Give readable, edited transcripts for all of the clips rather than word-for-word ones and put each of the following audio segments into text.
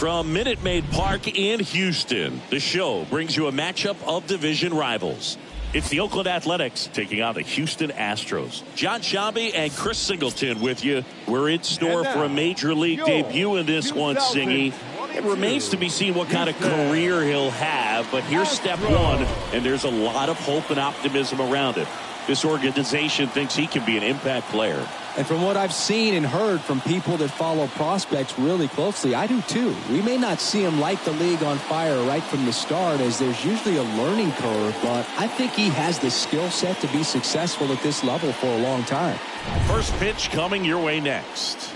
From Minute Maid Park in Houston, the show brings you a matchup of division rivals. It's the Oakland Athletics taking on the Houston Astros. John Shambi and Chris Singleton with you. We're in store for a major league debut in this one, Singy. It remains to be seen what kind of career he'll have, but here's step one, and there's a lot of hope and optimism around it. This organization thinks he can be an impact player. And from what I've seen and heard from people that follow prospects really closely, I do too. We may not see him light the league on fire right from the start, as there's usually a learning curve, but I think he has the skill set to be successful at this level for a long time. First pitch coming your way next.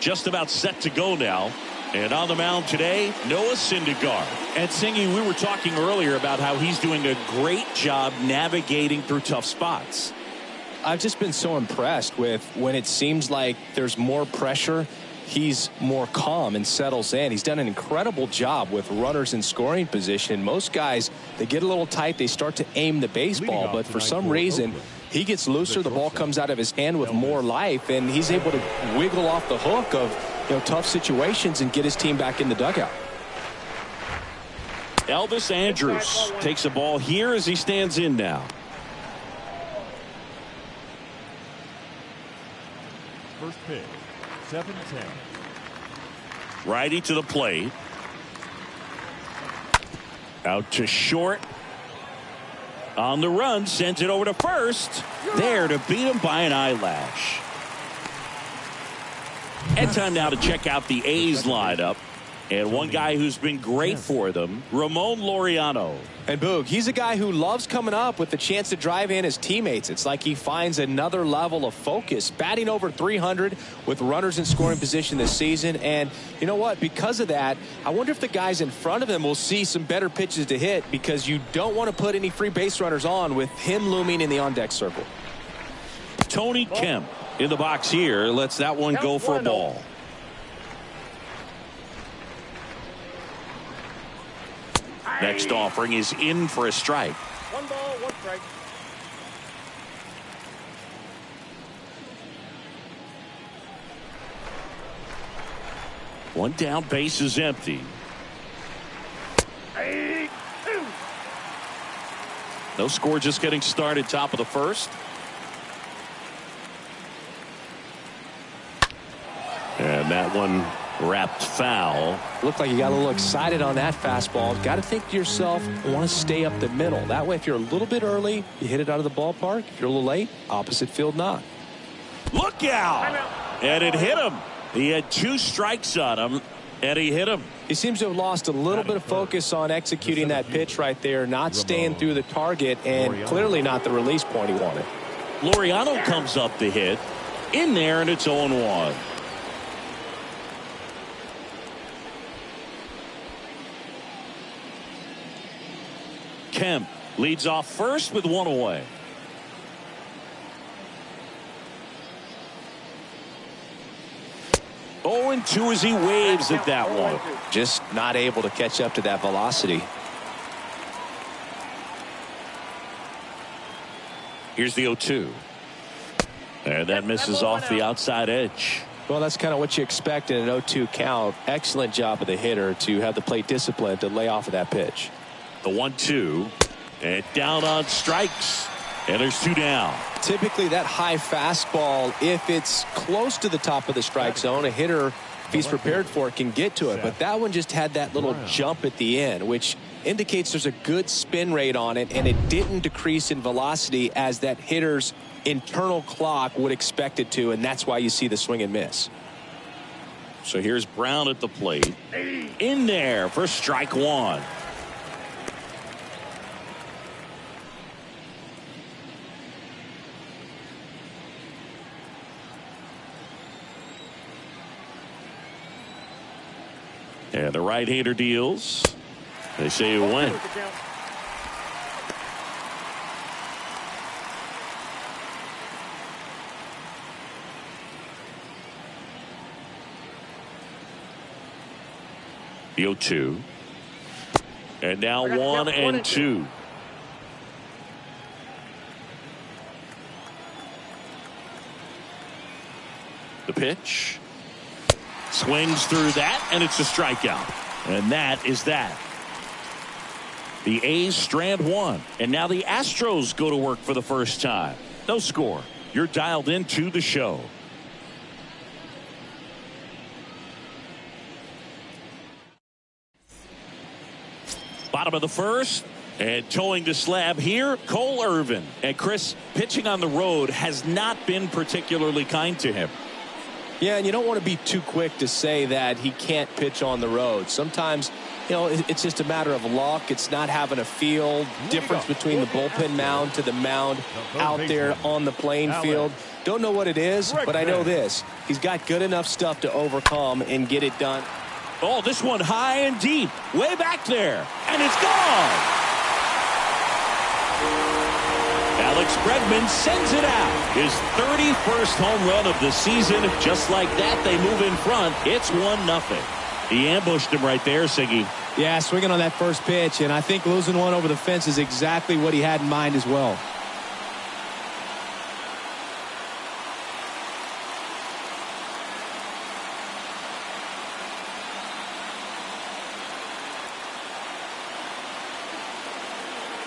Just about set to go now. And on the mound today, Noah Syndergaard. And Singy, we were talking earlier about how he's doing a great job navigating through tough spots. I've just been so impressed with when it seems like there's more pressure, he's more calm and settles in. He's done an incredible job with runners in scoring position. Most guys, they get a little tight, they start to aim the baseball, but for some reason, he gets looser, the ball comes out of his hand with more life, and he's able to wiggle off the hook of tough situations and get his team back in the dugout. Elvis Andrews takes a ball here as he stands in now. First pitch, 7-10. Righty to the plate. Out to short. On the run, sends it over to first. There to beat him by an eyelash. And time now to check out the A's lineup. And one guy who's been great for them, Ramon Laureano. And Boog, he's a guy who loves coming up with the chance to drive in his teammates. It's like he finds another level of focus. Batting over 300 with runners in scoring position this season. And you know what? Because of that, I wonder if the guys in front of him will see some better pitches to hit, because you don't want to put any free base runners on with him looming in the on-deck circle. Tony Kemp in the box here lets that one go for a ball. Next offering is in for a strike. 1 ball, 1 strike. One down, base is empty. No score, just getting started, top of the first. And that one wrapped foul. Looked like you got a little excited on that fastball. Got to think to yourself, I want to stay up the middle. That way, if you're a little bit early, you hit it out of the ballpark. If you're a little late, opposite field knock. Look out! And it hit him. He had 2 strikes on him, and he hit him. He seems to have lost a little bit of focus on executing that pitch right there, not staying through the target, and clearly not the release point he wanted. Laureano comes up to hit. In there, and it's 0-1. Kemp leads off first with 1 away. Oh, and 2 as he waves at that one. Just not able to catch up to that velocity. Here's the 0-2. And that misses off the outside edge. Well, that's kind of what you expect in an 0-2 count. Excellent job of the hitter to have the plate discipline to lay off of that pitch. The 1-2, and down on strikes, and there's 2 down. Typically that high fastball, if it's close to the top of the strike zone, a hitter, if he's prepared for it, can get to it. But that one just had that little jump at the end, which indicates there's a good spin rate on it, and it didn't decrease in velocity as that hitter's internal clock would expect it to, and that's why you see the swing and miss. So here's Brown at the plate. In there for strike 1. And the right-hander deals. They say it went. The 0-2. And now 1-2. The pitch. Swings through that, and it's a strikeout. And that is that. The A's strand one. And now the Astros go to work for the first time. No score. You're dialed into the show. Bottom of the first. And towing the slab here, Cole Irvin. And Chris, pitching on the road has not been particularly kind to him. Yeah, and you don't want to be too quick to say that he can't pitch on the road. Sometimes, you know, it's just a matter of luck. It's not having a feel difference between the bullpen mound to the mound out there on the playing field. Don't know what it is, but I know this. He's got good enough stuff to overcome and get it done. Oh, this one high and deep, way back there, and it's gone. Alex Bregman sends it out. His 31st home run of the season. Just like that, they move in front. It's 1-0. He ambushed him right there, Siggy. Yeah, swinging on that first pitch, and I think losing one over the fence is exactly what he had in mind as well.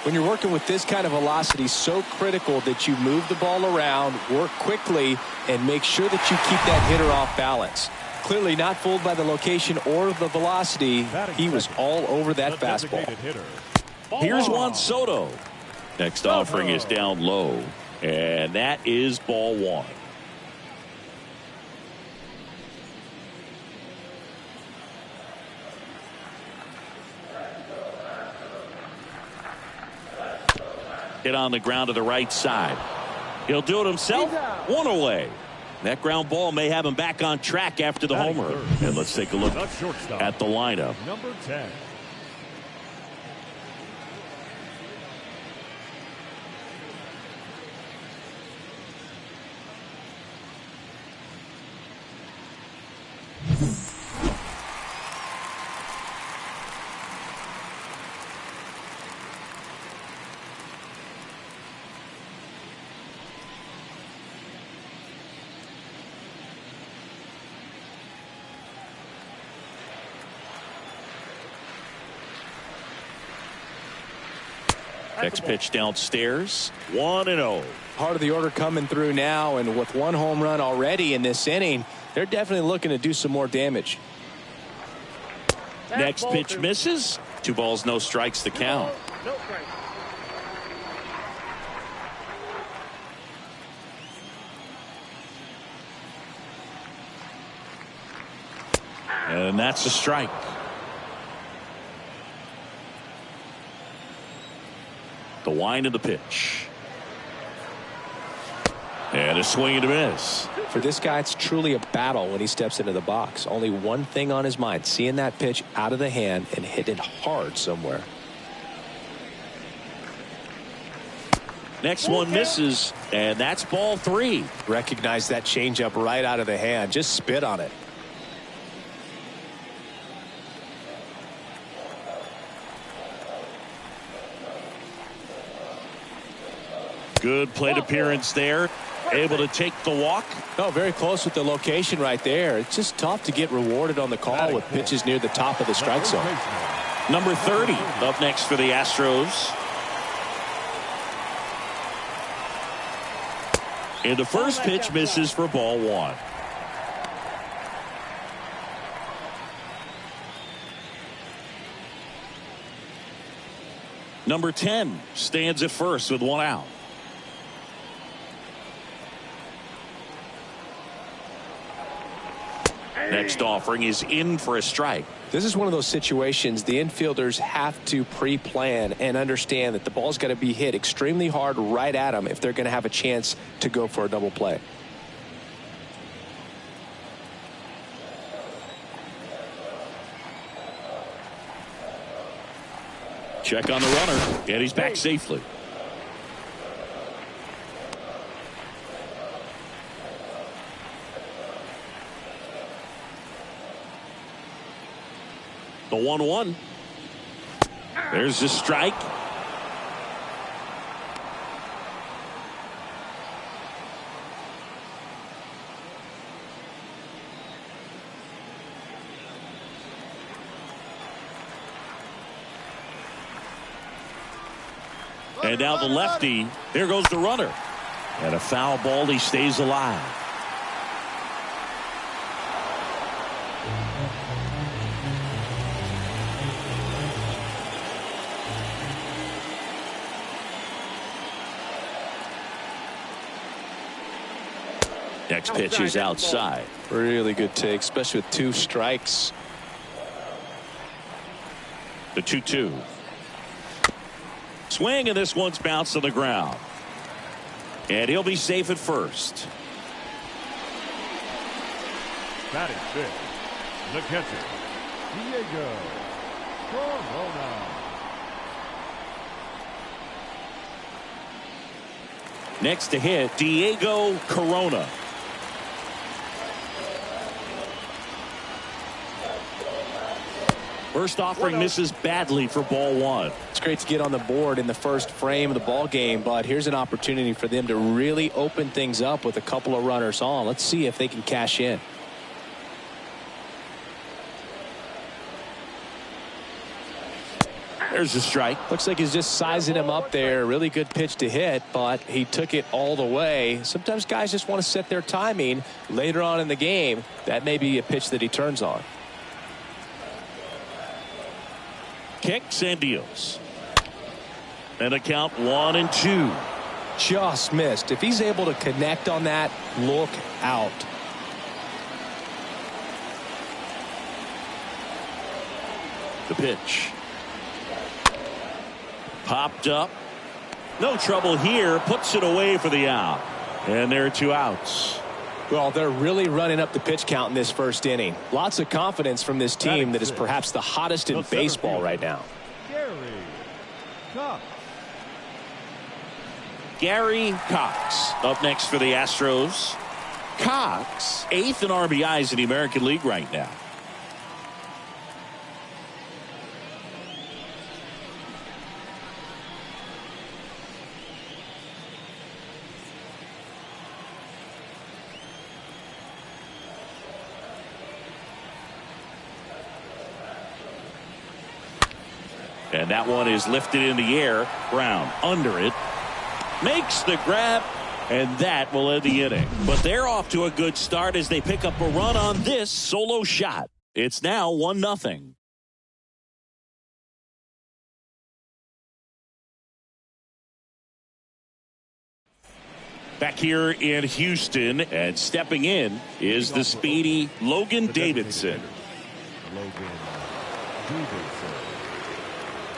When you're working with this kind of velocity, so critical that you move the ball around, work quickly, and make sure that you keep that hitter off balance. Clearly not fooled by the location or the velocity. He was all over that fastball. Here's Juan Soto. Next offering is down low, and that is ball one. Hit on the ground to the right side. He'll do it himself. One away. That ground ball may have him back on track after the homer. And let's take a look at the lineup. Number 10. Next pitch downstairs. 1-0. Part of the order coming through now, and with one home run already in this inning, they're definitely looking to do some more damage. Next pitch misses. 2 balls, no strikes to count. And that's a strike. The wind of the pitch. And a swing and a miss. For this guy, it's truly a battle when he steps into the box. Only one thing on his mind, seeing that pitch out of the hand and hit it hard somewhere. Next one misses, and that's ball 3. Recognize that changeup right out of the hand. Just spit on it. Good plate appearance there. Able to take the walk. Oh, very close with the location right there. It's just tough to get rewarded on the call with pitches near the top of the strike zone. Number 30 up next for the Astros. And the first pitch misses for ball 1. Number 10 stands at first with 1 out. Next offering is in for a strike. This is one of those situations the infielders have to pre-plan and understand that the ball's got to be hit extremely hard right at them if they're going to have a chance to go for a double play. Check on the runner, and he's back safely. The 1-1. There's the strike. And now the lefty. There goes the runner. And a foul ball. He stays alive. Next pitch is outside. Really good take, especially with 2 strikes. The 2-2. Swing, and this one's bounced to the ground. And he'll be safe at first. Batting fifth, the catcher, Diego Corona. Next to hit, Diego Corona. First offering misses badly for ball 1. It's great to get on the board in the first frame of the ball game, but here's an opportunity for them to really open things up with a couple of runners on. Let's see if they can cash in. There's a strike. Looks like he's just sizing him up there. Really good pitch to hit, but he took it all the way. Sometimes guys just want to set their timing later on in the game. That may be a pitch that he turns on. Kicks and deals. And a count 1-2. Just missed. If he's able to connect on that, look out. The pitch. Popped up. No trouble here. Puts it away for the out. And there are 2 outs. Well, they're really running up the pitch count in this first inning. Lots of confidence from this team that is perhaps the hottest in baseball right now. Gary Cox up next for the Astros. Cox, 8th in RBIs in the American League right now. And that one is lifted in the air. Brown under it. Makes the grab. And that will end the inning. But they're off to a good start as they pick up a run on this solo shot. It's now 1-0. Back here in Houston, and stepping in is the speedy Logan Davidson.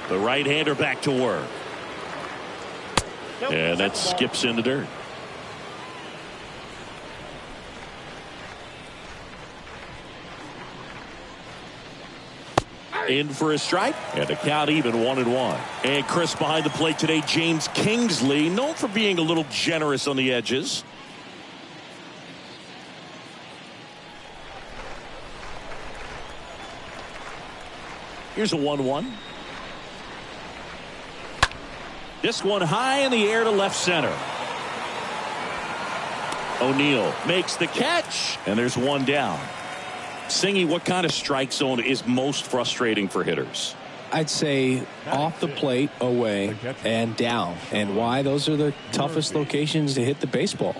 The right-hander back to work. And that skips in the dirt. In for a strike, and a count even 1-1. And Chris behind the plate today, James Kingsley, known for being a little generous on the edges. Here's a 1-1. This one high in the air to left center. O'Neill makes the catch, and there's one down. Singy, what kind of strike zone is most frustrating for hitters? I'd say off the plate, away, and down. And why? Those are the toughest locations to hit the baseball.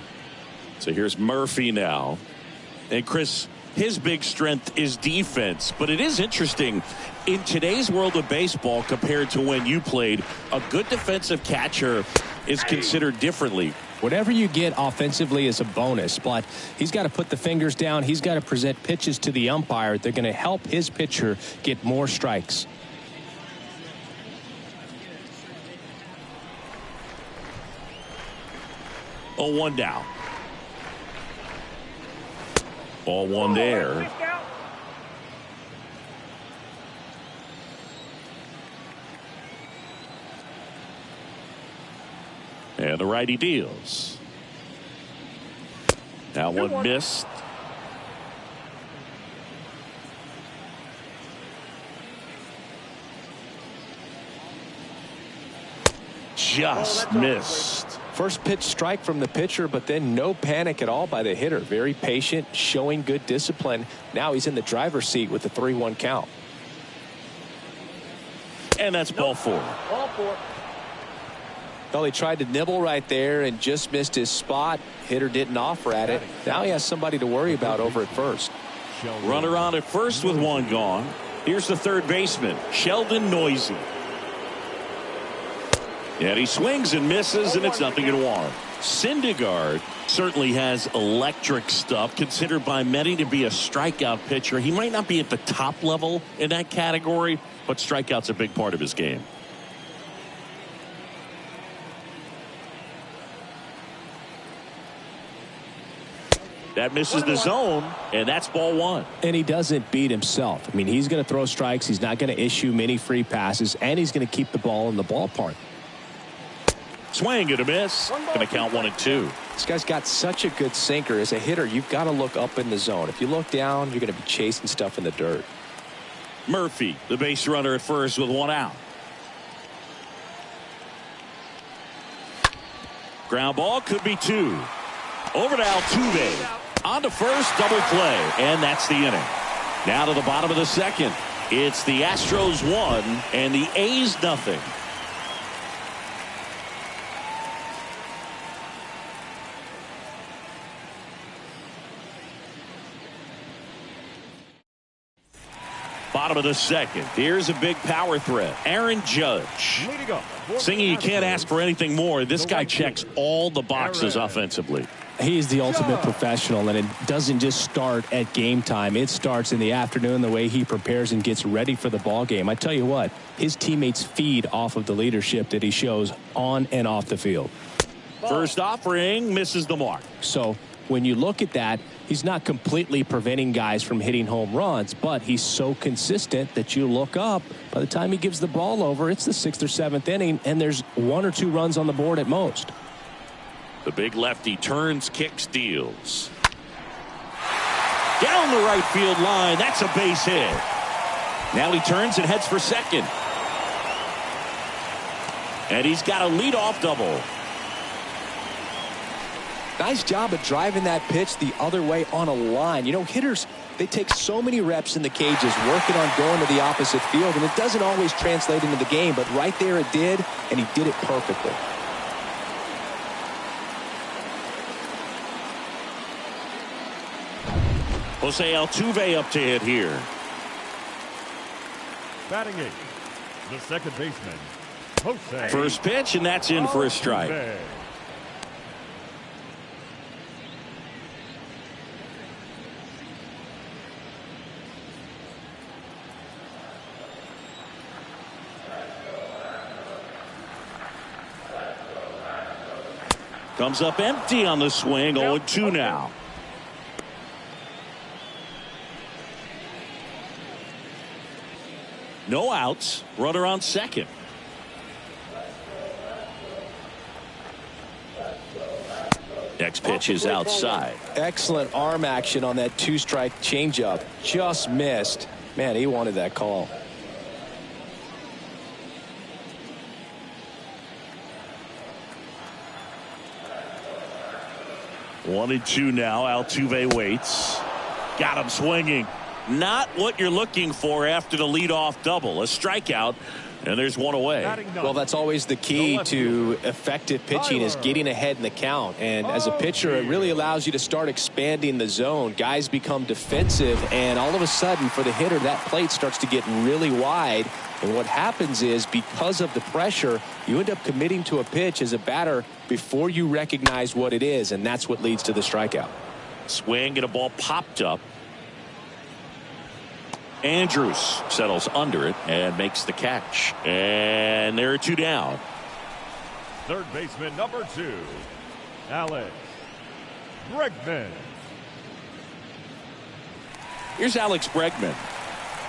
So here's Murphy now. And Chris, his big strength is defense. But it is interesting, in today's world of baseball compared to when you played, a good defensive catcher is considered differently. Whatever you get offensively is a bonus, but he's got to put the fingers down. He's got to present pitches to the umpire. They're going to help his pitcher get more strikes. Oh, 1 down. Ball 1 there. And the righty deals. Now one missed. Just missed. First pitch strike from the pitcher, but then no panic at all by the hitter. Very patient, showing good discipline. Now he's in the driver's seat with the 3-1 count. And that's ball 4. Ball 4. Well, he tried to nibble right there and just missed his spot. Hitter didn't offer at it. Now he has somebody to worry about over at first. Runner on at first with one gone. Here's the third baseman, Sheldon Noisy. And he swings and misses, and it's 0-1. Syndergaard certainly has electric stuff, considered by many to be a strikeout pitcher. He might not be at the top level in that category, but strikeout's a big part of his game. That misses the zone, and that's ball one. And he doesn't beat himself. I mean, he's going to throw strikes. He's not going to issue many free passes, and he's going to keep the ball in the ballpark. Swing and a miss. Going to count 1-2. This guy's got such a good sinker. As a hitter, you've got to look up in the zone. If you look down, you're going to be chasing stuff in the dirt. Murphy, the base runner at first with one out. Ground ball, could be two. Over to Altuve. On to first, double play, and that's the inning. Now to the bottom of the second. It's the Astros 1 and the A's 0. Bottom of the second. Here's a big power threat. Aaron Judge. Singing, you can't ask for anything more. This guy checks all the boxes offensively. He's the ultimate professional, and it doesn't just start at game time. It starts in the afternoon, the way he prepares and gets ready for the ball game. I tell you what, his teammates feed off of the leadership that he shows on and off the field. First offering misses the mark. So when you look at that, he's not completely preventing guys from hitting home runs, but he's so consistent that you look up. By the time he gives the ball over, it's the 6th or 7th inning, and there's 1 or 2 runs on the board at most. The big lefty turns, kicks, deals. Down the right field line. That's a base hit. Now he turns and heads for second. And he's got a leadoff double. Nice job of driving that pitch the other way on a line. You know, hitters, they take so many reps in the cages working on going to the opposite field, and it doesn't always translate into the game, but right there it did, and he did it perfectly. Jose Altuve up to hit here. Batting 8, the second baseman, Jose. First pitch, and that's in for a strike. Altuve. Comes up empty on the swing. 0-2 now. No outs. Runner on second. Next pitch is outside. Excellent arm action on that 2-strike changeup. Just missed. Man, he wanted that call. One and two now. Altuve waits. Got him swinging. Not what you're looking for after the leadoff double. A strikeout, and there's one away. Well, that's always the key to effective pitching, is getting ahead in the count. And as a pitcher, it really allows you to start expanding the zone. Guys become defensive, and all of a sudden, for the hitter, that plate starts to get really wide. And what happens is, because of the pressure, you end up committing to a pitch as a batter before you recognize what it is, and that's what leads to the strikeout. Swing and a ball popped up. Andrews settles under it and makes the catch. And there are 2 down. Third baseman, number 2, Alex Bregman. Here's Alex Bregman.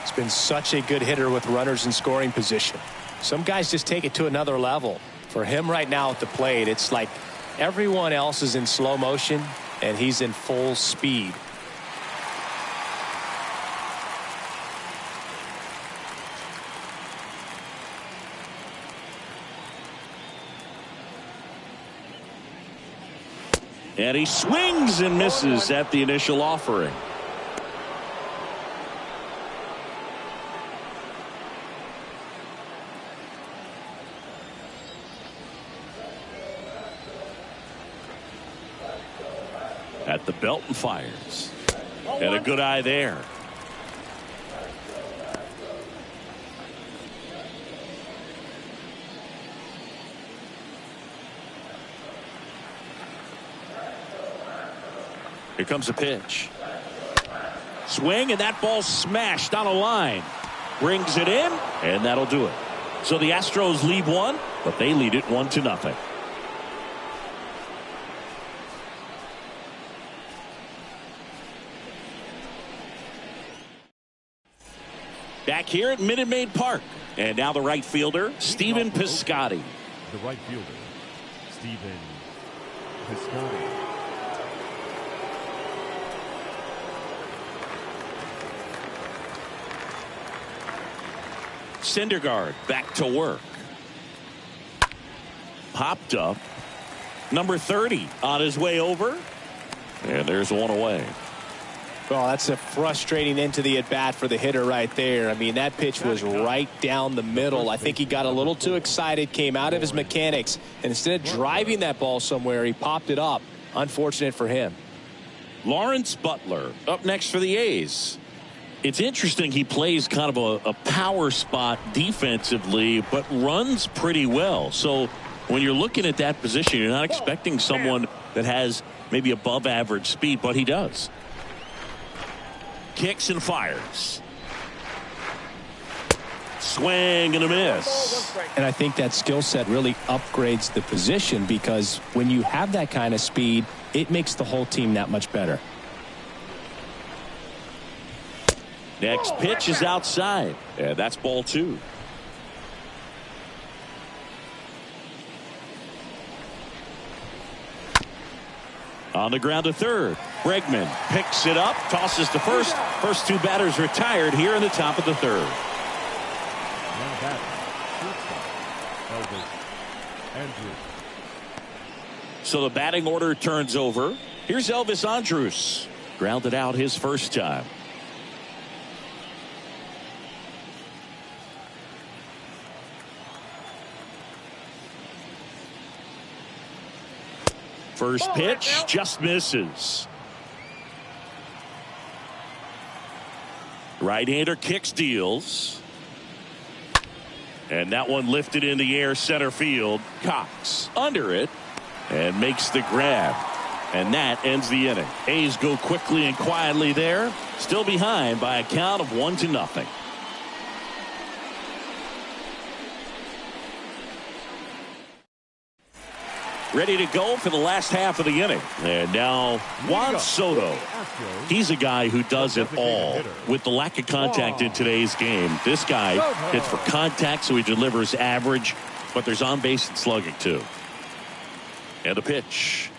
He's been such a good hitter with runners in scoring position. Some guys just take it to another level. For him right now at the plate, it's like everyone else is in slow motion and he's in full speed. And he swings and misses at the initial offering. At the belt and fires. And a good eye there. Here comes a pitch. Swing, and that ball smashed on a line. Brings it in, and that'll do it. So the Astros lead one, but they lead it 1-0. Back here at Minute Maid Park. And now the right fielder, Stephen Piscotti. The right fielder, Stephen Piscotti. Syndergaard back to work. Popped up. Number 30 on his way over. And there's one away. Well, that's a frustrating end to the at-bat for the hitter right there. I mean, that pitch was right down the middle. I think he got a little too excited, came out of his mechanics, and instead of driving that ball somewhere, he popped it up. Unfortunate for him. Lawrence Butler up next for the A's. It's interesting, he plays kind of a power spot defensively, but runs pretty well. So when you're looking at that position, you're not expecting someone that has maybe above average speed, but he does. Kicks and fires. Swing and a miss. And I think that skill set really upgrades the position, because when you have that kind of speed, it makes the whole team that much better. Next pitch is outside. And that's ball 2. On the ground to third. Bregman picks it up, tosses to first. First 2 batters retired here in the top of the 3rd. Now batting, Elvis Andrews. So the batting order turns over. Here's Elvis Andrews. Grounded out his first time. First pitch just misses. Right-hander kicks, deals. And that one lifted in the air center field. Cox under it and makes the grab. And that ends the inning. A's go quickly and quietly there. Still behind by a count of 1-0. Ready to go for the last half of the inning. And now Juan Soto. He's a guy who does it all. With the lack of contact in today's game, this guy hits for contact, so he delivers average, but there's on base and slugging too. And a pitch.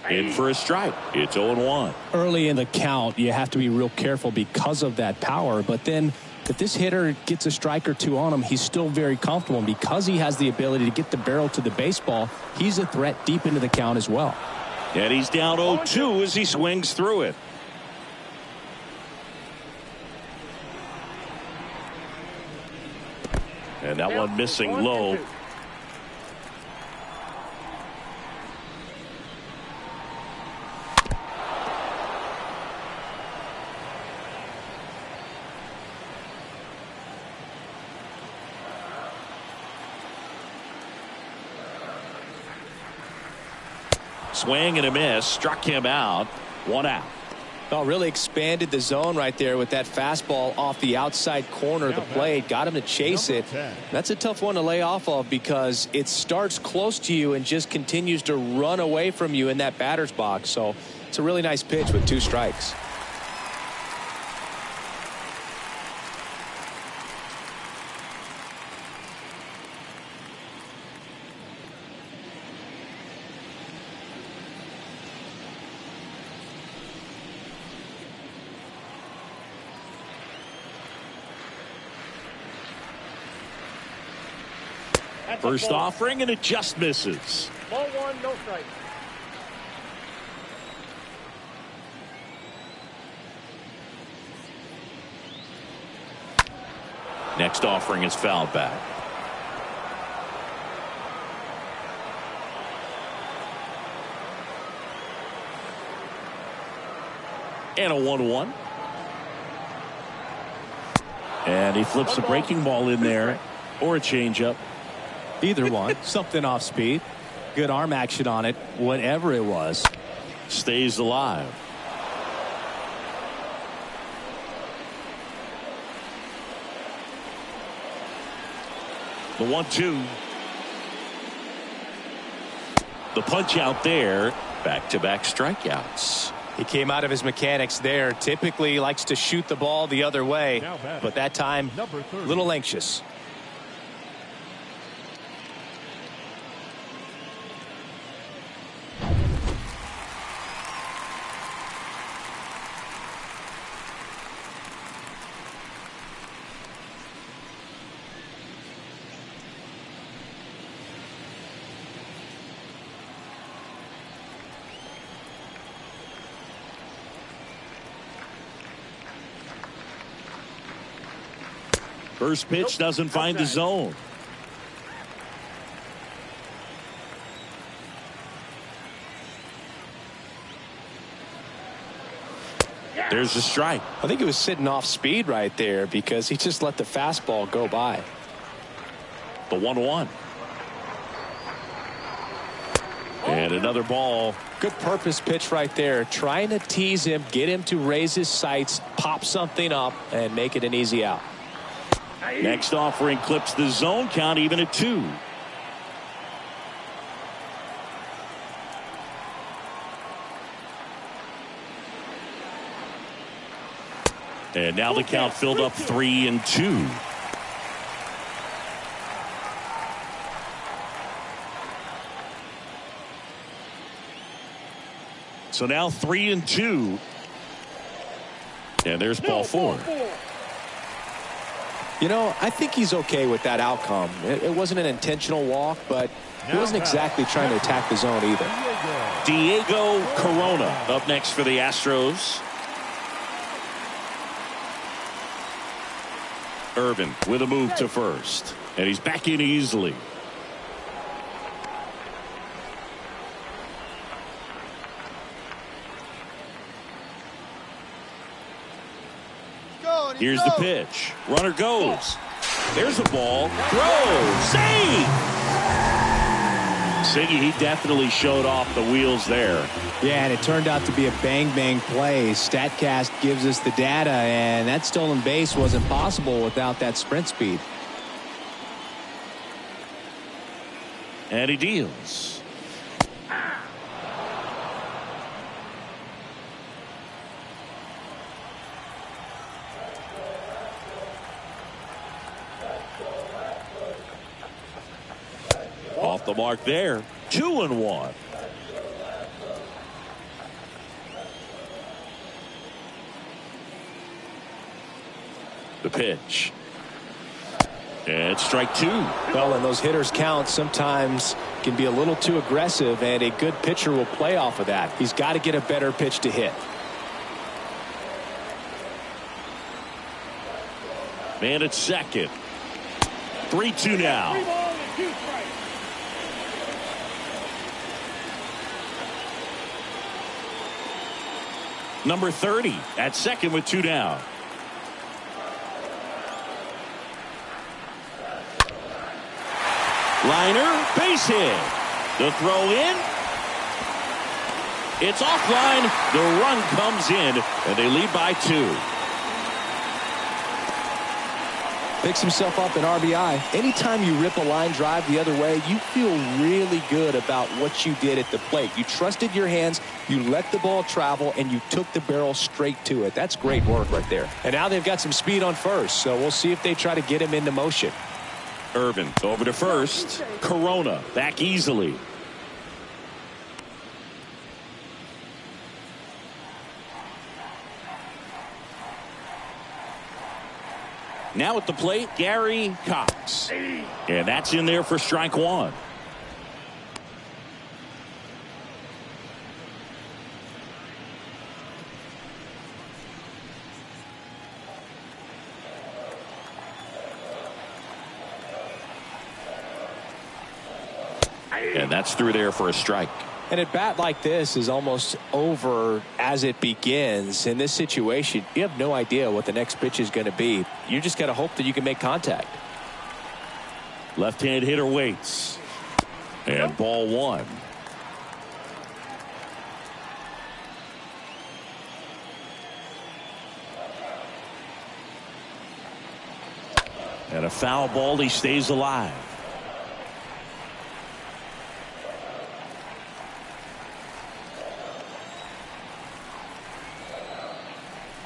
In for a strike. It's 0-1. Early in the count, you have to be real careful because of that power, but then if this hitter gets a strike or 2 on him, he's still very comfortable. And because he has the ability to get the barrel to the baseball, he's a threat deep into the count as well. And he's down 0-2 as he swings through it. And that one missing low. Swing and a miss, struck him out. 1 out. Well, really expanded the zone right there with that fastball off the outside corner of the plate. Got him to chase it. That's a tough one to lay off of, because it starts close to you and just continues to run away from you in that batter's box. So it's a really nice pitch with 2 strikes. First offering, and it just misses. Ball 1, no strike. Next offering is fouled back. And a 1-1. And he flips a breaking ball in there, or a changeup. Either one. Something off speed. Good arm action on it. Whatever it was. Stays alive. The 1-2. The punch out there. Back-to-back strikeouts. He came out of his mechanics there. Typically likes to shoot the ball the other way, but that time a little anxious. First pitch doesn't find the zone. There's a strike. I think he was sitting off speed right there because he just let the fastball go by. The 1-1. And another ball. Good purpose pitch right there. Trying to tease him, get him to raise his sights, pop something up, and make it an easy out. Next offering clips the zone count even at 2. And now the count filled up 3-2. So now 3-2. And there's ball 4. You know, I think he's okay with that outcome. It wasn't an intentional walk, but he wasn't exactly trying to attack the zone either. Diego Corona up next for the Astros. Irvin with a move to first. And he's back in easily. Here's the pitch. Runner goes. There's a ball. Throw. Save. Siggy, he definitely showed off the wheels there. Yeah, and it turned out to be a bang-bang play. StatCast gives us the data, and that stolen base wasn't possible without that sprint speed. And he deals. Off the mark there. 2-1. The pitch. And strike 2. Well, and those hitters count sometimes can be a little too aggressive, and a good pitcher will play off of that. He's got to get a better pitch to hit. Man at second. 3-2 now. Number 30 at second with 2 down. Liner, base hit. The throw in. It's offline. The run comes in, and they lead by 2. Picks himself up an RBI. Anytime you rip a line drive the other way, you feel really good about what you did at the plate. You trusted your hands, you let the ball travel, and you took the barrel straight to it. That's great work right there. And now they've got some speed on first, so we'll see if they try to get him into motion. Irvin over to first. Corona back easily. Now at the plate, Gary Cox. And that's in there for strike 1. And that's through there for a strike. And a bat like this is almost over as it begins. In this situation, you have no idea what the next pitch is going to be. You just got to hope that you can make contact. Left-hand hitter waits. And ball one. And a foul ball. He stays alive.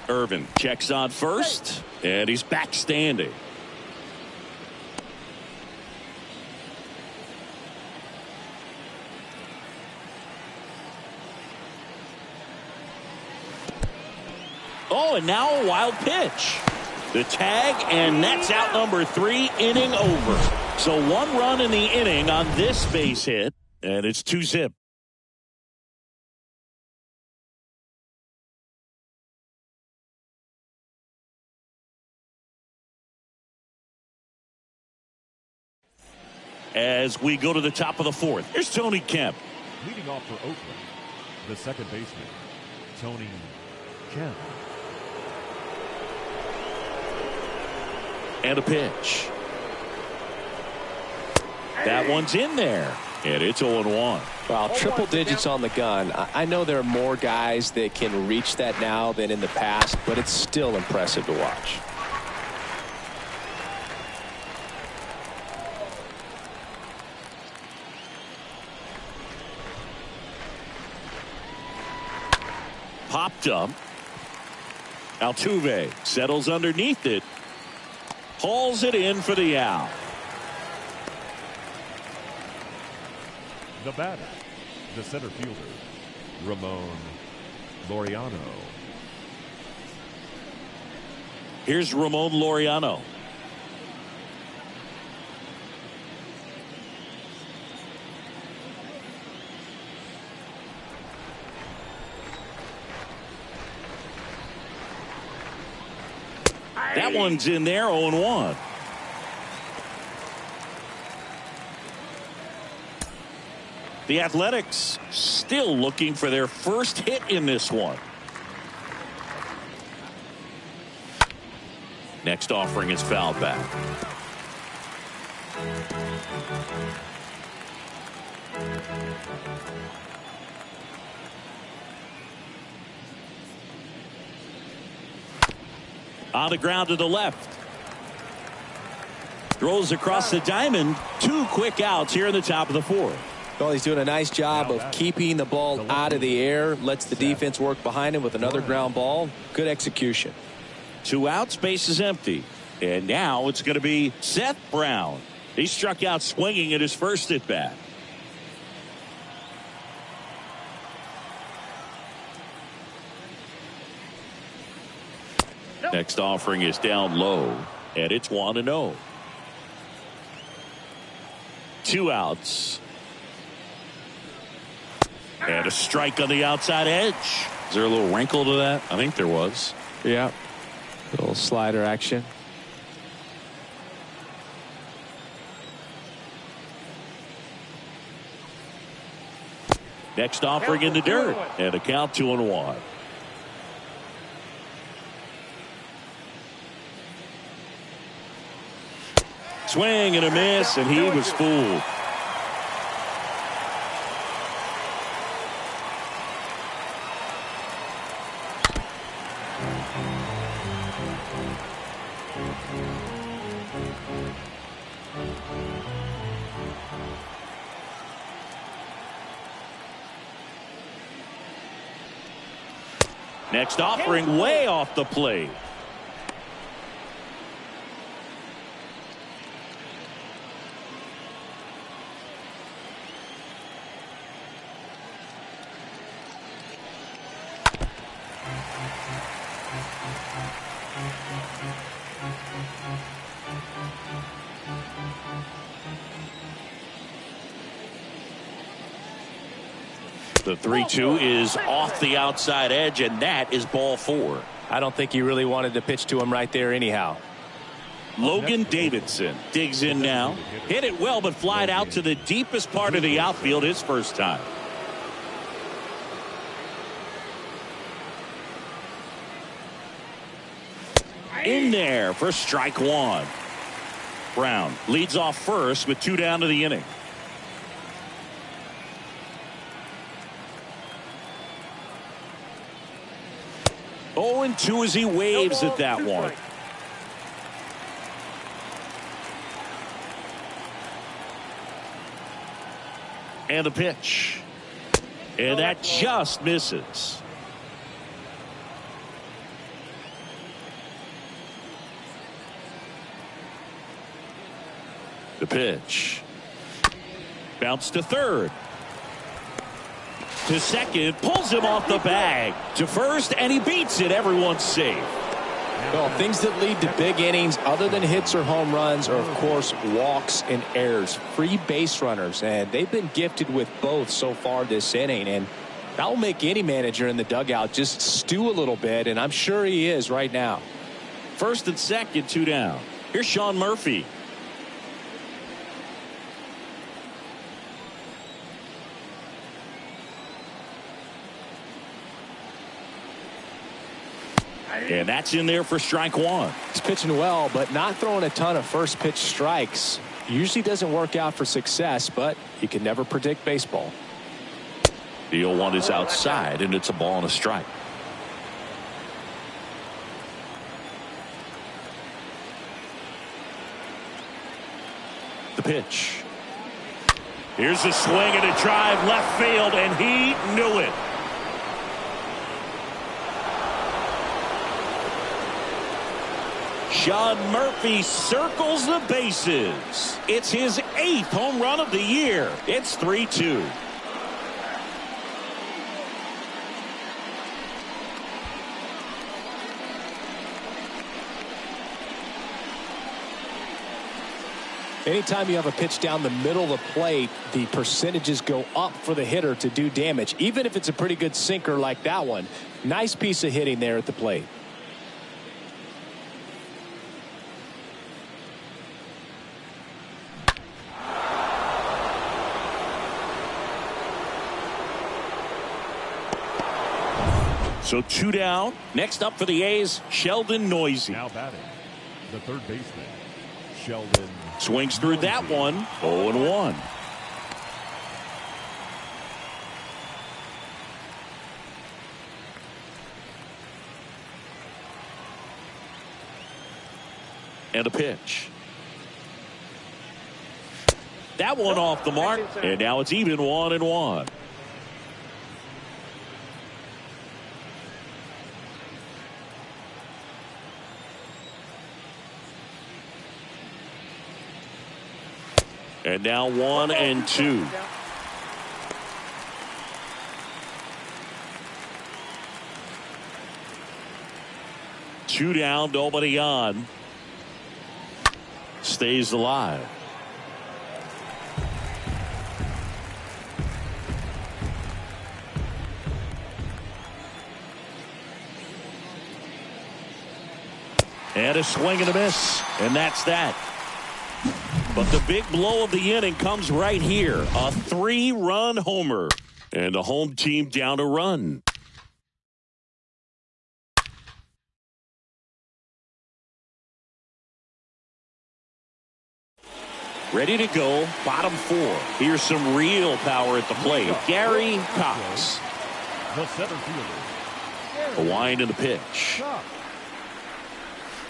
Irvin checks on first, and he's back standing. Oh, and now a wild pitch. The tag, and that's out number 3, inning over. So 1 run in the inning on this base hit, and it's 2-zip. As we go to the top of the 4th, here's Tony Kemp. Leading off for Oakland, the second baseman, Tony Kemp. And a pitch. That one's in there. And it's 0-1. Wow, triple digits on the gun. I know there are more guys that can reach that now than in the past, but it's still impressive to watch. Popped up. Altuve settles underneath it. Hauls it in for the out. The batter, the center fielder, Ramon Laureano. Here's Ramon Laureano. That one's in there, 0-1. The Athletics still looking for their first hit in this one. Next offering is fouled back. On the ground to the left. Throws across the diamond. 2 quick outs here in the top of the 4th. Well, he's doing a nice job of keeping the ball out of the air. Lets the defense work behind him with another ground ball. Good execution. 2 outs, base is empty. And now it's going to be Seth Brown. He struck out swinging at his first at bat. Next offering is down low, and it's 1-0. 2 outs. And a strike on the outside edge. Is there a little wrinkle to that? I think there was. Yeah. A little slider action. Next offering in the dirt, and a count 2-1. Swing and a miss, and he was fooled. Next offering way off the plate. The 3-2 is off the outside edge, and that is ball 4. I don't think he really wanted to pitch to him right there anyhow. Logan Davidson digs in now. Hit it well, but flied out to the deepest part of the outfield his first time. In there for strike one. Brown leads off first with 2 down to the inning. Oh, and 2 as he waves at that one. And the pitch. And that just misses. The pitch. Bounce to third. To second. Pulls him off the bag. To first, and he beats it. Everyone's safe. Well, things that lead to big innings other than hits or home runs are, of course, walks and errors. Free base runners, and they've been gifted with both so far this inning. And that will make any manager in the dugout just stew a little bit, and I'm sure he is right now. First and second, 2 down. Here's Sean Murphy. And that's in there for strike one. He's pitching well, but not throwing a ton of first pitch strikes. Usually doesn't work out for success, but you can never predict baseball. The 0-1 is outside, and it's a ball and a strike. The pitch. Here's the swing and a drive left field, and he knew it. Sean Murphy circles the bases. It's his 8th home run of the year. It's 3-2. Anytime you have a pitch down the middle of the plate, the percentages go up for the hitter to do damage, even if it's a pretty good sinker like that one. Nice piece of hitting there at the plate. So 2 down. Next up for the A's, Sheldon Noisy. Now batting, the third baseman, Sheldon. Swings through that one. 0-1. And a pitch. That one off the mark. And now it's even 1-1. And now 1-2. Two down, nobody on. Stays alive. And a swing and a miss. And that's that. But the big blow of the inning comes right here. A 3-run homer. And the home team down a run. Ready to go. Bottom 4. Here's some real power at the plate. Gary Cox. The center fielder. A wind in the pitch.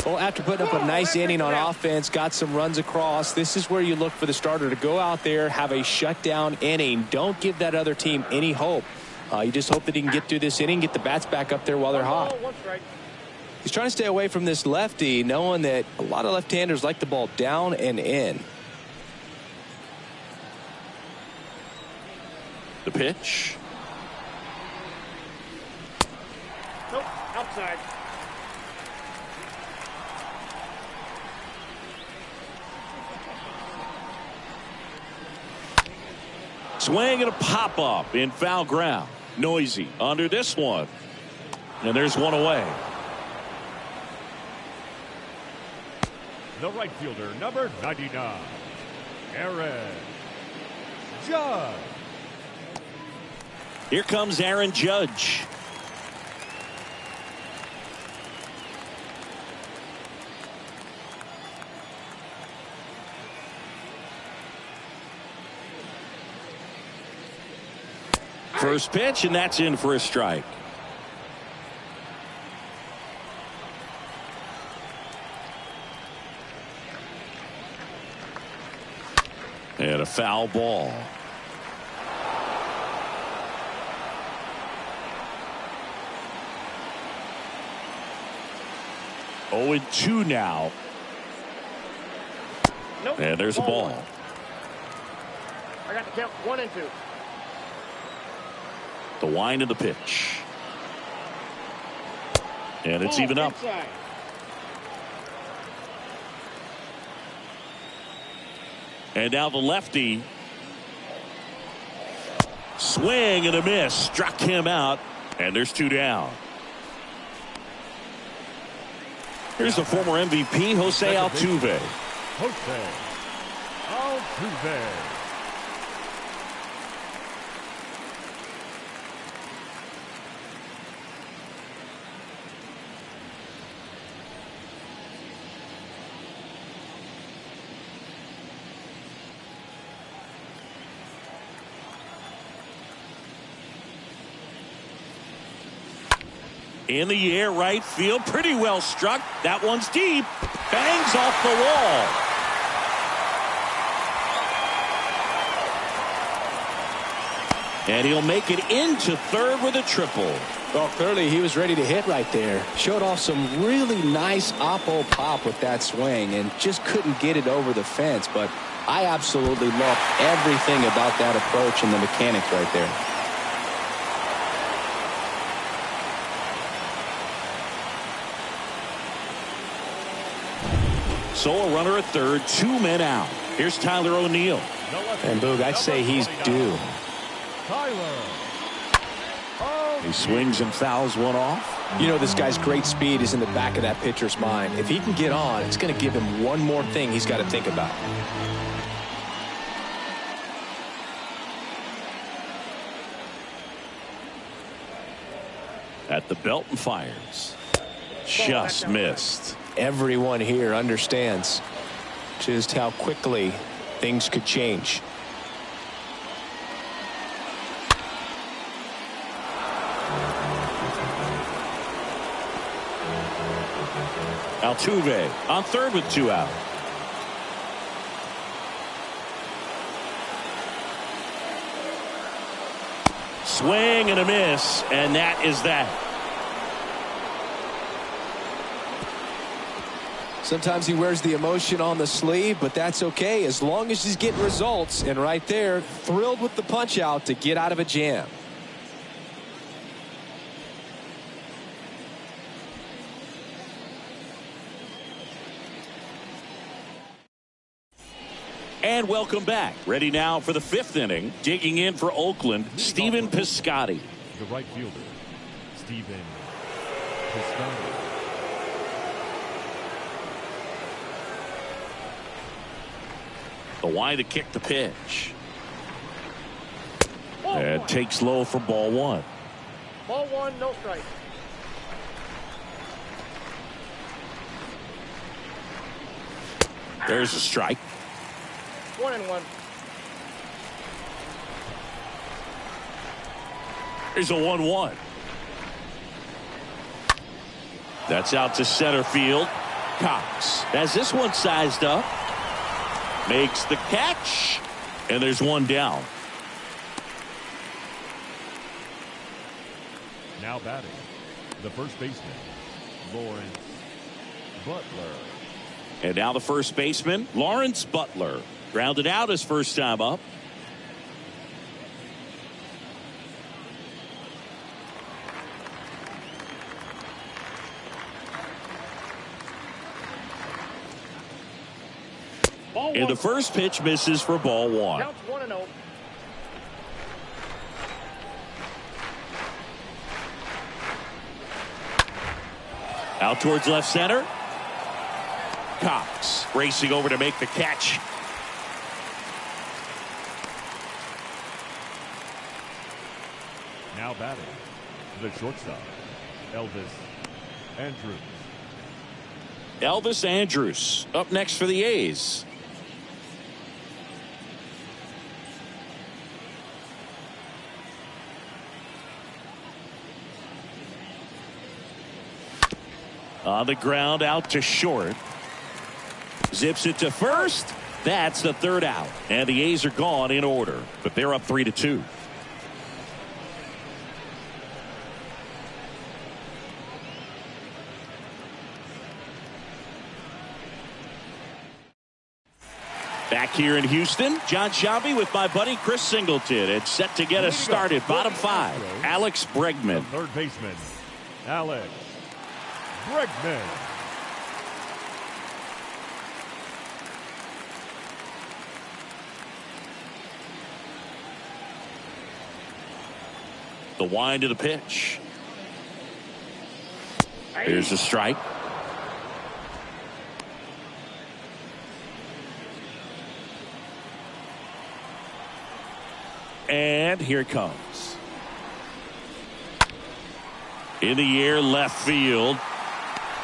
Well, after putting up a nice inning on offense, got some runs across, this is where you look for the starter to go out there, have a shutdown inning. Don't give that other team any hope. You just hope that he can get through this inning, get the bats back up there while they're hot. He's trying to stay away from this lefty, knowing that a lot of left-handers like the ball down and in. The pitch. Nope, outside. Swing and a pop-up in foul ground. Noisy under this one. And there's one away. The right fielder, number 99, Aaron Judge. Here comes Aaron Judge. first pitch, and that's in for a strike. And a foul ball. Oh, and 2 now. Nope. And there's a ball. I got the count 1 and 2. The wind of the pitch. And it's even up. Inside. And now the lefty. Swing and a miss. Struck him out. And there's 2 down. Here's the former MVP, Jose Altuve. Jose Altuve. In the air, right field, pretty well struck. That one's deep. Bangs off the wall. And he'll make it into third with a triple. Well, clearly he was ready to hit right there. Showed off some really nice oppo pop with that swing and just couldn't get it over the fence. But I absolutely love everything about that approach and the mechanics right there. So a runner at third, 2 men out. Here's Tyler O'Neill. And Boog, I'd say he's due. He swings and fouls one off. You know, this guy's great speed is in the back of that pitcher's mind. If he can get on, it's going to give him one more thing he's got to think about. At the belt and fires. Just missed. Everyone here understands just how quickly things could change. Altuve on third with 2 out. Swing and a miss, and that is that. Sometimes he wears the emotion on the sleeve, but that's okay as long as he's getting results. And right there, thrilled with the punch out to get out of a jam. And welcome back. Ready now for the 5th inning. Digging in for Oakland, Stephen Piscotti. The right fielder, Stephen Piscotti. The wide to kick the pitch. And takes low for ball 1. Ball 1, no strike. There's a strike. 1 and 1. Here's a 1-1. That's out to center field. Cox has this one sized up. Makes the catch. And there's 1 down. Now batting, the first baseman, Lawrence Butler. And now the first baseman, Lawrence Butler. Grounded out his first time up. And the first pitch misses for ball 1. Counts 1 and 0. Out towards left center. Cox racing over to make the catch. Now batting, the shortstop, Elvis Andrews. Elvis Andrews up next for the A's. On the ground, out to short. Zips it to first. That's the third out. And the A's are gone in order. But they're up 3-2. Back here in Houston, John Sciambi with my buddy Chris Singleton. It's set to get us started. Bottom five, Alex Bregman. Third baseman, Alex Bregman. The wind of the pitch. Here's the strike. And here it comes. In the air, left field.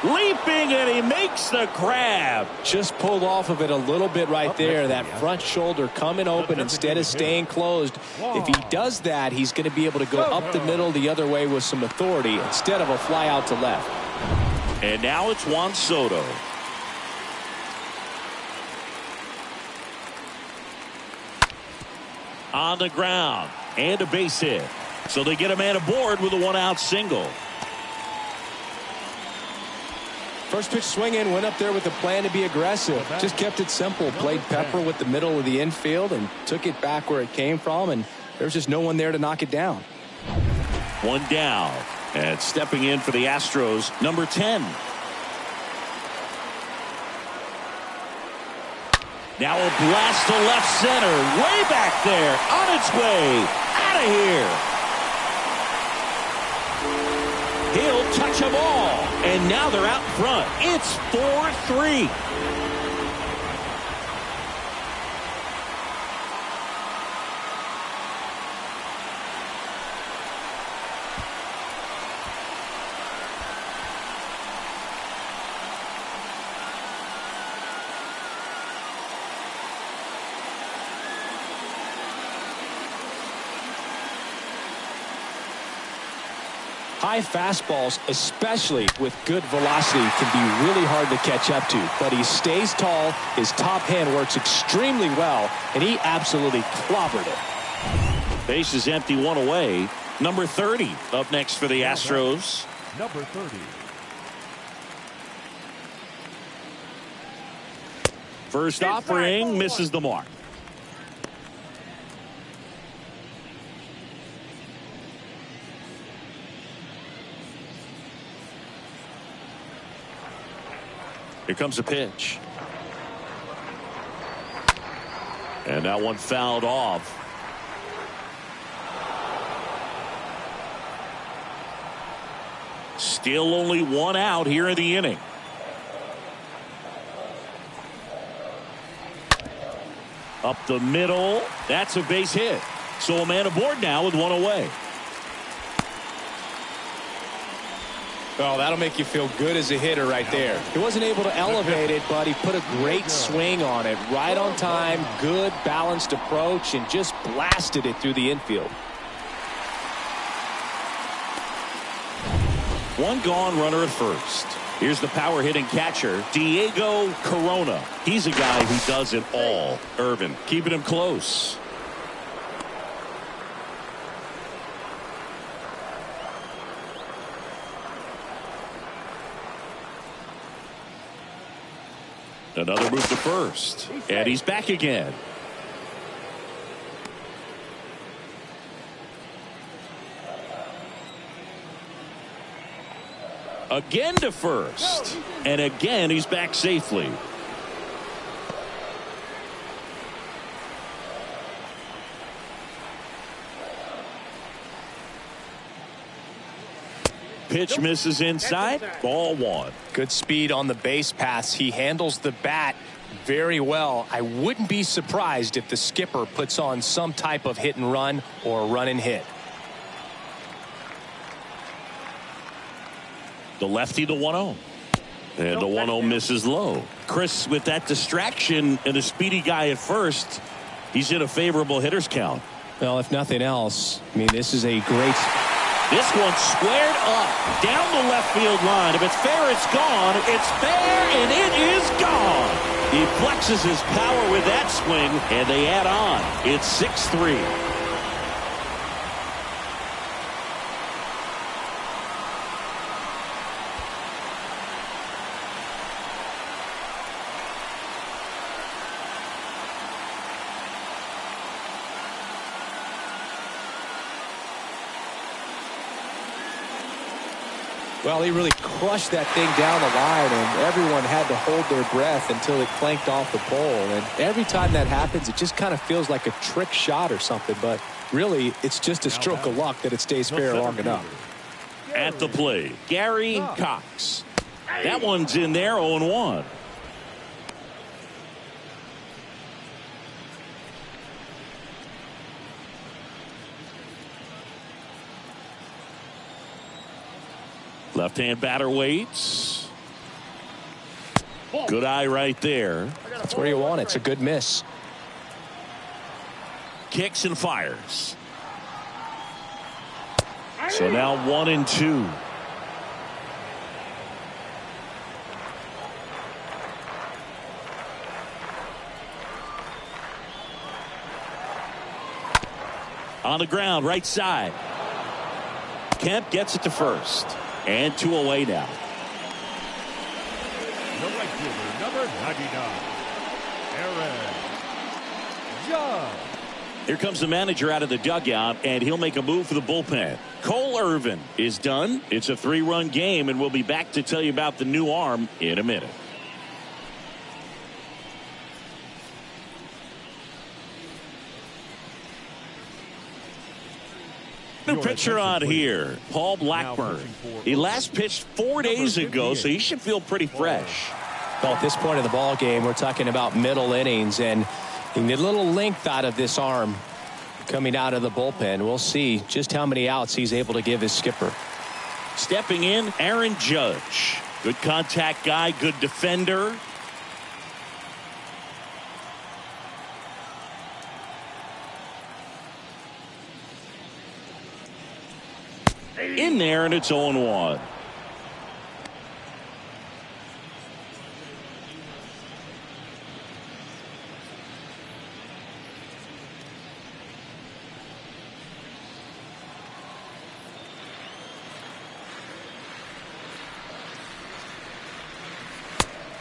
Leaping, and he makes the grab. Just pulled off of it a little bit right there. That front shoulder coming open instead of staying closed. If he does that, he's going to be able to go up the middle the other way with some authority instead of a fly out to left. And now it's Juan Soto. On the ground, and a base hit. So they get a man aboard with a one-out single. First pitch swinging, went up there with the plan to be aggressive. Just kept it simple. Played pepper with the middle of the infield and took it back where it came from. And there's just no one there to knock it down. One down. And stepping in for the Astros, number 10. Now a blast to left center. Way back there. On its way. Out of here. He'll touch a ball. And now they're out front. It's 4-3. High fastballs, especially with good velocity, can be really hard to catch up to. But he stays tall, his top hand works extremely well, and he absolutely clobbered it. Base is empty, one away. Number 30 up next for the Astros. Number 30. First offering misses the mark. Here comes a pitch. And that one fouled off. Still only one out here in the inning. Up the middle. That's a base hit. So a man aboard now with one away. Oh, that'll make you feel good as a hitter right there. He wasn't able to elevate it, but he put a great swing on it. Right on time, good balanced approach, and just blasted it through the infield. One gone, runner at first. Here's the power hitting catcher, Diego Corona. He's a guy who does it all. Irvin keeping him close. Another move to first. And he's back again. Again to first. And again he's back safely. Pitch misses inside. Ball one. Good speed on the base paths. He handles the bat very well. I wouldn't be surprised if the skipper puts on some type of hit and run or run and hit. The lefty, the 1-0. And the 1-0 misses low. Chris, with that distraction and a speedy guy at first, he's in a favorable hitter's count. Well, if nothing else, I mean, this is a great... This one squared up down the left field line. If it's fair, it's gone. It's fair, and it is gone. He flexes his power with that swing, and they add on. It's 6-3. Well, he really crushed that thing down the line, and everyone had to hold their breath until it clanked off the pole. And every time that happens, it just kind of feels like a trick shot or something. But really, it's just a stroke of luck that it stays fair long enough. At the plate, Gary Cox. That one's in there, 0-1. Left-hand batter waits. Good eye right there. That's where you want it. It's a good miss. Kicks and fires. So now 1-2. On the ground, right side. Kemp gets it to first. And 2 away now. The right fielder, number 99, Aaron Judge. Here comes the manager out of the dugout, and he'll make a move for the bullpen. Cole Irvin is done. It's a 3-run game, and we'll be back to tell you about the new arm in a minute. New pitcher on here, Paul Blackburn. He last pitched 4 days ago, so he should feel pretty fresh. Well, at this point in the ball game, we're talking about middle innings, and you need a little length out of this arm coming out of the bullpen. We'll see just how many outs he's able to give his skipper. Stepping in, Aaron Judge. Good contact guy, good defender. In there, and it's 0-1.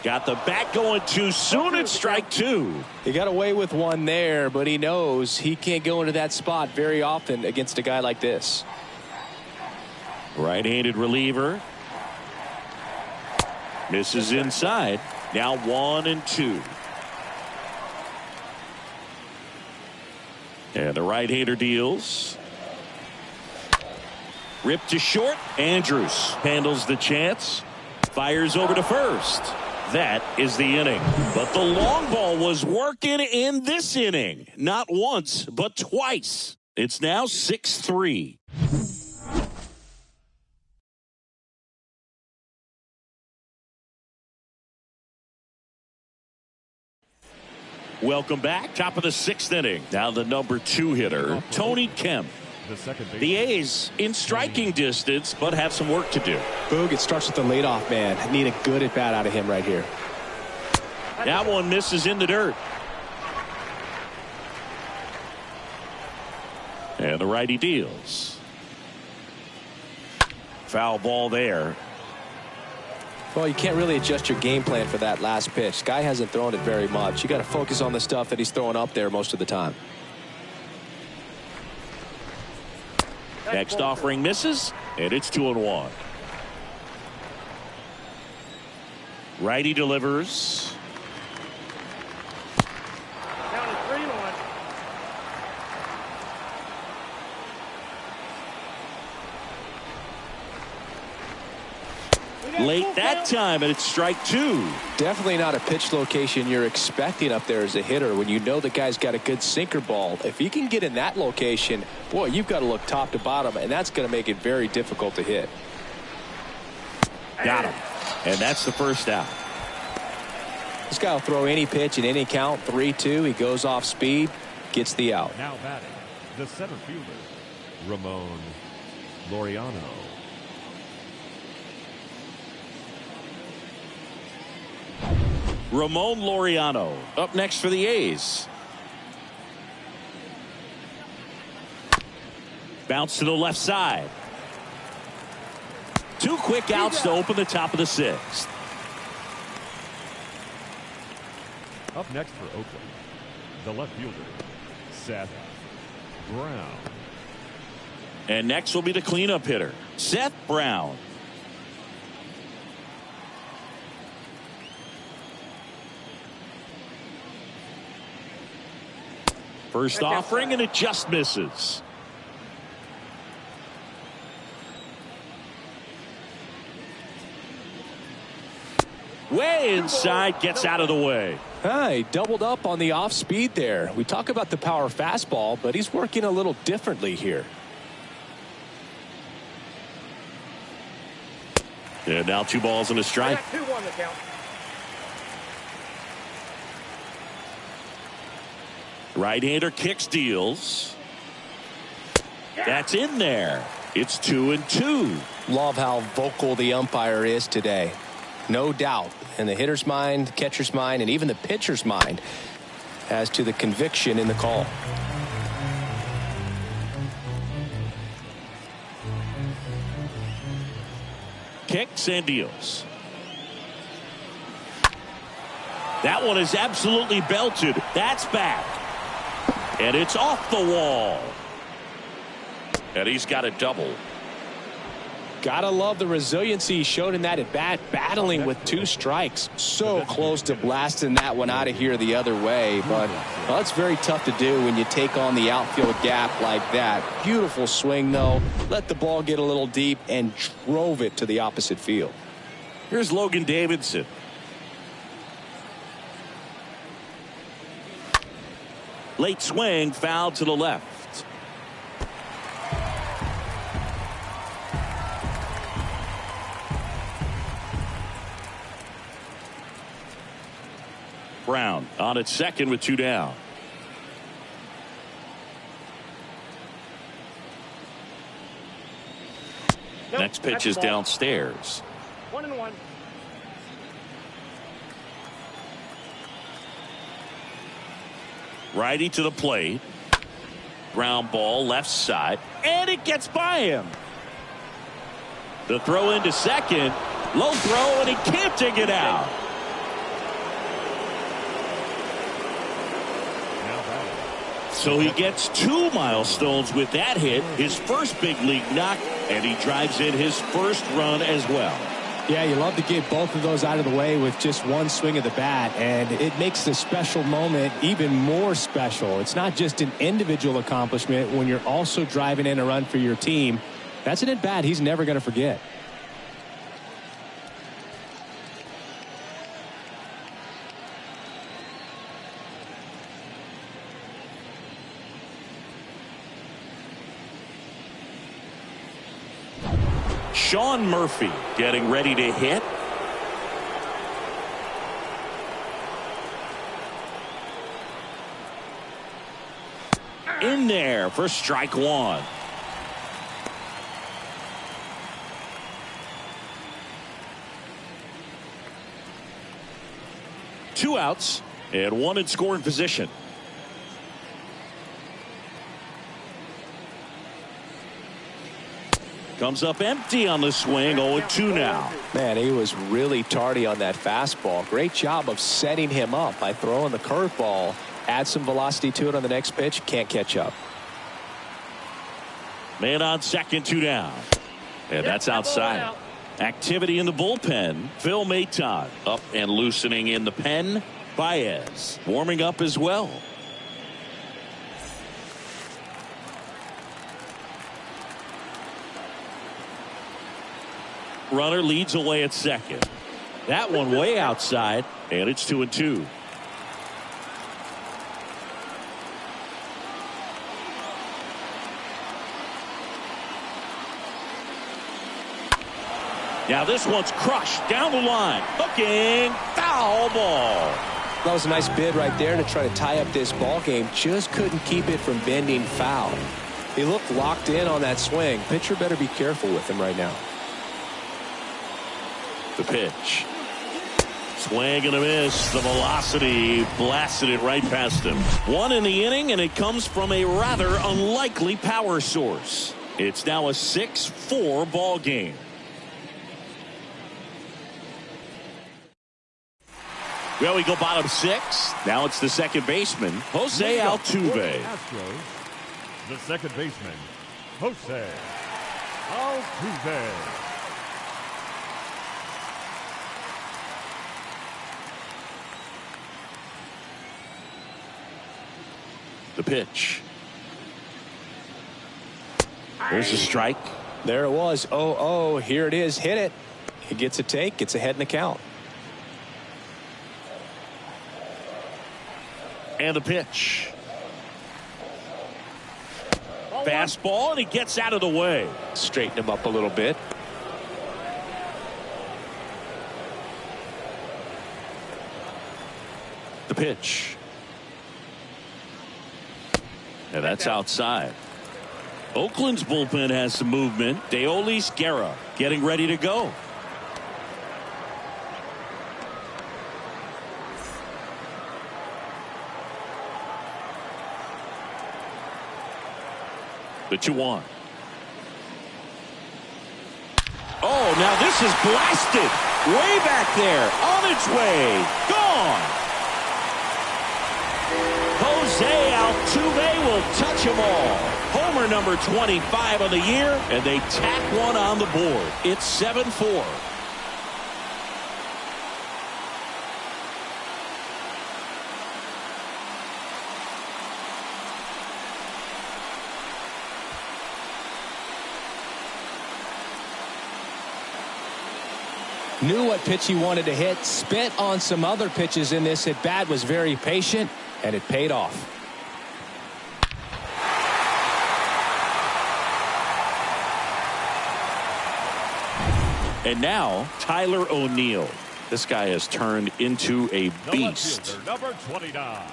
Got the bat going too soon. It's strike 2. He got away with one there, but he knows he can't go into that spot very often against a guy like this. Right-handed reliever. Misses inside. Now 1-2. And the right-hander deals. Ripped to short. Andrews handles the chance. Fires over to first. That is the inning. But the long ball was working in this inning. Not once, but twice. It's now 6-3. Welcome back. Top of the 6th inning. Now the number 2 hitter, Tony Kemp. The A's in striking distance, but have some work to do. Boog, it starts with the leadoff man. Need a good at bat out of him right here. That one misses in the dirt. And the righty deals. Foul ball there. Well, you can't really adjust your game plan for that last pitch. Guy hasn't thrown it very much. You got to focus on the stuff that he's throwing up there most of the time. Next offering misses, and it's 2-1. Righty delivers. Down to 3-1. Late that time, and it's strike 2. Definitely not a pitch location you're expecting up there as a hitter when you know the guy's got a good sinker ball. If he can get in that location, boy, you've got to look top to bottom, and that's going to make it very difficult to hit. Got him. And that's the first out. This guy will throw any pitch in any count. 3-2. He goes off speed, gets the out. Now batting, the center fielder, Ramon Laureano. Ramon Laureano up next for the A's. Bounce to the left side. 2 quick outs to open the top of the 6th. Up next for Oakland, the left fielder, Seth Brown. And next will be the cleanup hitter, Seth Brown. First offering, and it just misses. Way inside, gets out of the way. He doubled up on the off speed there. We talk about the power fastball, but he's working a little differently here. And now 2 balls and a strike. 2-1 the count. Right-hander kicks, deals. That's in there. It's 2-2. Love how vocal the umpire is today. No doubt in the hitter's mind, catcher's mind, and even the pitcher's mind as to the conviction in the call. Kicks and deals. That one is absolutely belted. That's back. And it's off the wall. And he's got a double. Gotta love the resiliency he showed in that at bat, battling with 2 strikes. So close to blasting that one out of here the other way, but well, it's very tough to do when you take on the outfield gap like that. Beautiful swing though. Let the ball get a little deep and drove it to the opposite field. Here's Logan Davidson. Late swing, foul to the left. Brown on at second with 2 down. Nope, Next pitch is downstairs. 1-1. Righty to the plate. Ground ball left side, and it gets by him. The throw into second. Low throw, and he can't dig it out. So he gets 2 milestones with that hit, his first big league knock, and he drives in his first run as well. Yeah, you love to get both of those out of the way with just 1 swing of the bat, and it makes the special moment even more special. It's not just an individual accomplishment when you're also driving in a run for your team. That's an at-bat he's never going to forget. Sean Murphy getting ready to hit. In there for strike 1. Two outs and 1 in scoring position. Comes up empty on the swing. 0-2 now. Man, he was really tardy on that fastball. Great job of setting him up by throwing the curveball. Add some velocity to it on the next pitch. Can't catch up. Man on second, 2 down. And that's outside. Activity in the bullpen. Phil Maton up and loosening in the pen. Baez warming up as well. Runner leads away at second. That one way outside, and it's 2-2. Now this one's crushed down the line. Hooking, foul ball. That was a nice bid right there to try to tie up this ball game. Just couldn't keep it from bending foul. He looked locked in on that swing. Pitcher better be careful with him right now. The pitch. Swing and a miss. The velocity blasted it right past him. One in the inning, and it comes from a rather unlikely power source. It's now a 6-4 ball game. Well, we go bottom 6. Now it's the second baseman, Jose Altuve. Astros, the second baseman, Jose Altuve. The pitch. There's a strike. There it was. 0-0. Here it is. Hit it. He gets a take. Gets ahead in the count. And the pitch. Fastball, and he gets out of the way. Straighten him up a little bit. The pitch. And that's outside. Oakland's bullpen has some movement. Deolis Guerra getting ready to go. The 2-1. Oh, now this is blasted. Way back there. On its way. Gone. Jose Altuve will touch them all. Homer number 25 on the year, and they tack one on the board. It's 7-4. Knew what pitch he wanted to hit. Spent on some other pitches in this at bat. Was very patient, and it paid off. And now Tyler O'Neill. This guy has turned into a beast. Number 29.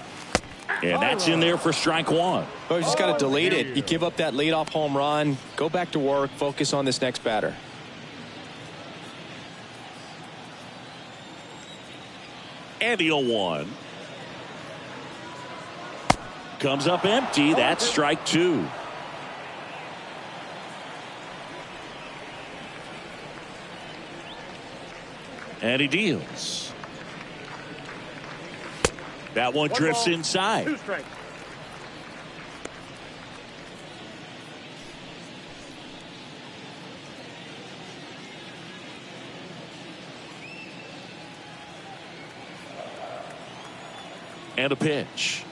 And that's in there for strike one. Oh, you just got to delete it. You give up that leadoff home run. Go back to work. Focus on this next batter. And the 0-1. Comes up empty. That's strike two. And he deals. That one drifts inside. 2 strikes. And a pitch.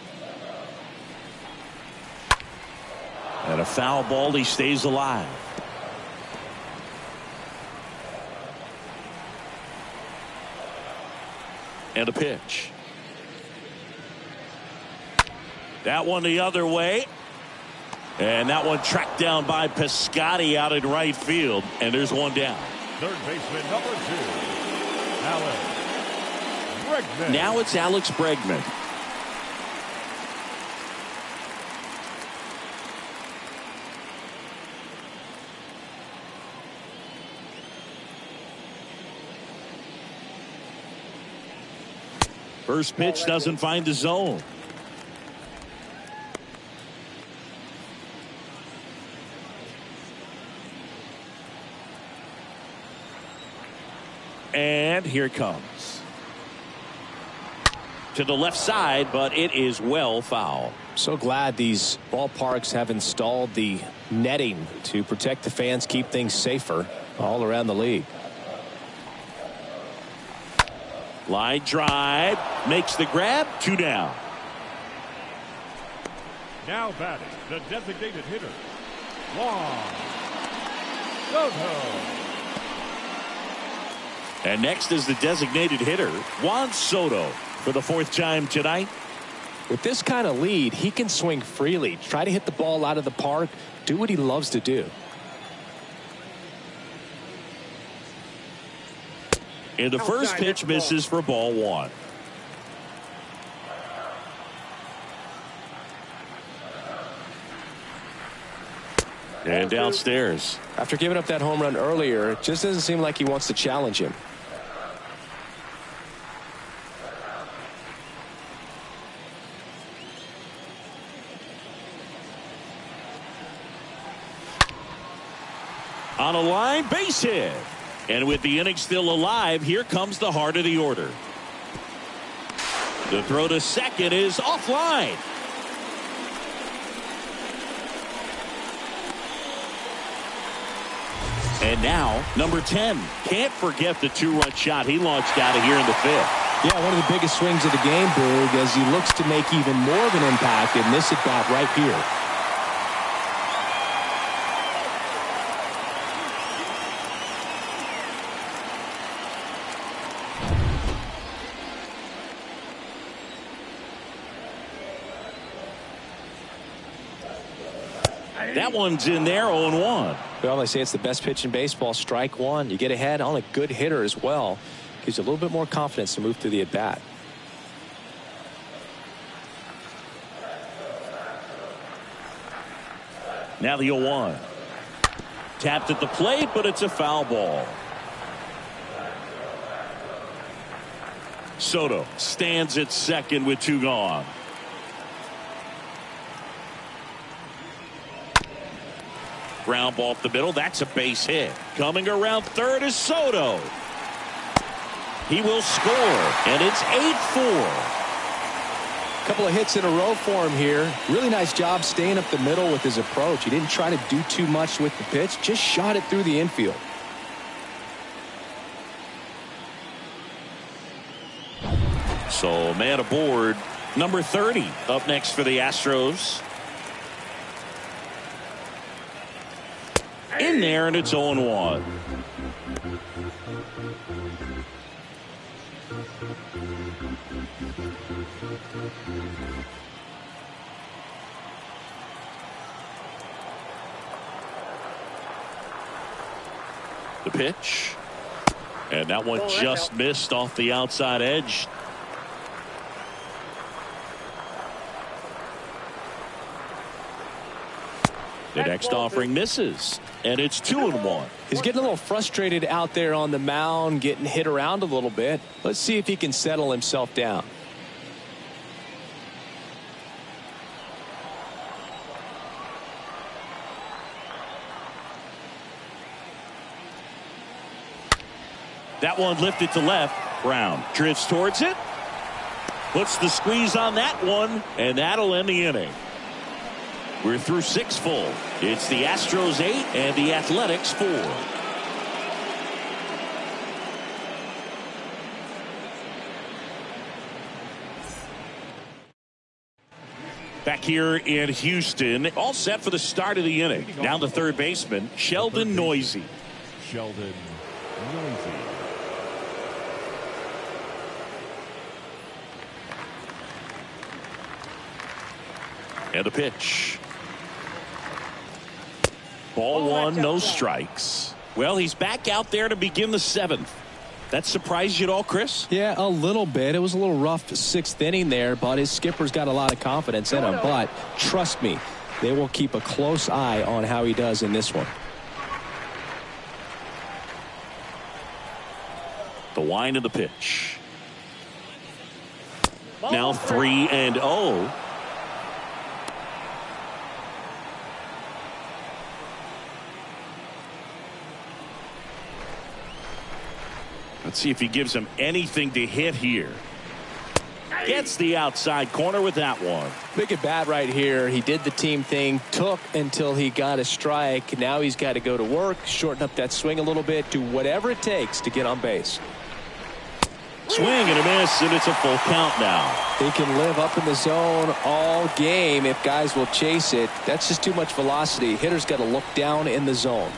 And a foul ball. He stays alive. And a pitch. That one the other way. And that one tracked down by Piscotti out in right field. And there's one down. Third baseman, number 2, Alex Bregman. Now it's Alex Bregman. First pitch doesn't find the zone. And here it comes. To the left side, but it is well foul. So glad these ballparks have installed the netting to protect the fans, keep things safer all around the league. Line drive, makes the grab, 2 down. Now batting, the designated hitter, Juan Soto. And next is the designated hitter, Juan Soto, for the 4th time tonight. With this kind of lead, he can swing freely, try to hit the ball out of the park, do what he loves to do. And the first pitch misses for ball 1. And downstairs. After giving up that home run earlier, it just doesn't seem like he wants to challenge him. On a line, base hit. And with the inning still alive, here comes the heart of the order. The throw to second is offline. And now, number 10. Can't forget the two-run shot he launched out of here in the fifth. Yeah, one of the biggest swings of the game, Boog, as he looks to make even more of an impact in this at-bat right here. That one's in there, 0-1. Well, they say it's the best pitch in baseball. Strike one. You get ahead on a good hitter as well. Gives you a little bit more confidence to move through the at-bat. Now the 0-1. Tapped at the plate, but it's a foul ball. Soto stands at second with two gone. Ground ball up the middle. That's a base hit. Coming around third is Soto. He will score, and it's 8-4. Couple of hits in a row for him here. Really nice job staying up the middle with his approach. He didn't try to do too much with the pitch. Just shot it through the infield. So man aboard. Number 30 up next for the Astros. In there, and it's 0-1. The pitch. And that one just missed off the outside edge. The next offering misses, and it's 2-1. He's getting a little frustrated out there on the mound, getting hit around a little bit. Let's see if he can settle himself down. That one lifted to left. Brown drifts towards it. Puts the squeeze on that one, and that'll end the inning. We're through 6 full. It's the Astros 8 and the Athletics 4. Back here in Houston, all set for the start of the inning. Now the third baseman, Sheldon Noisy. Sheldon Noisy. And the pitch. Ball one, no strikes. Well, he's back out there to begin the 7th. That surprised you at all, Chris? Yeah, a little bit. It was a little rough 6th inning there, but his skipper's got a lot of confidence in him. But trust me, they will keep a close eye on how he does in this one. The wind of the pitch. Now 3-0. Let's see if he gives him anything to hit here. Gets the outside corner with that one. Big at bat right here. He did the team thing, took until he got a strike. Now he's got to go to work, shorten up that swing a little bit, do whatever it takes to get on base. Swing and a miss, and it's a full count now. He can live up in the zone all game if guys will chase it. That's just too much velocity. Hitter's got to look down in the zone.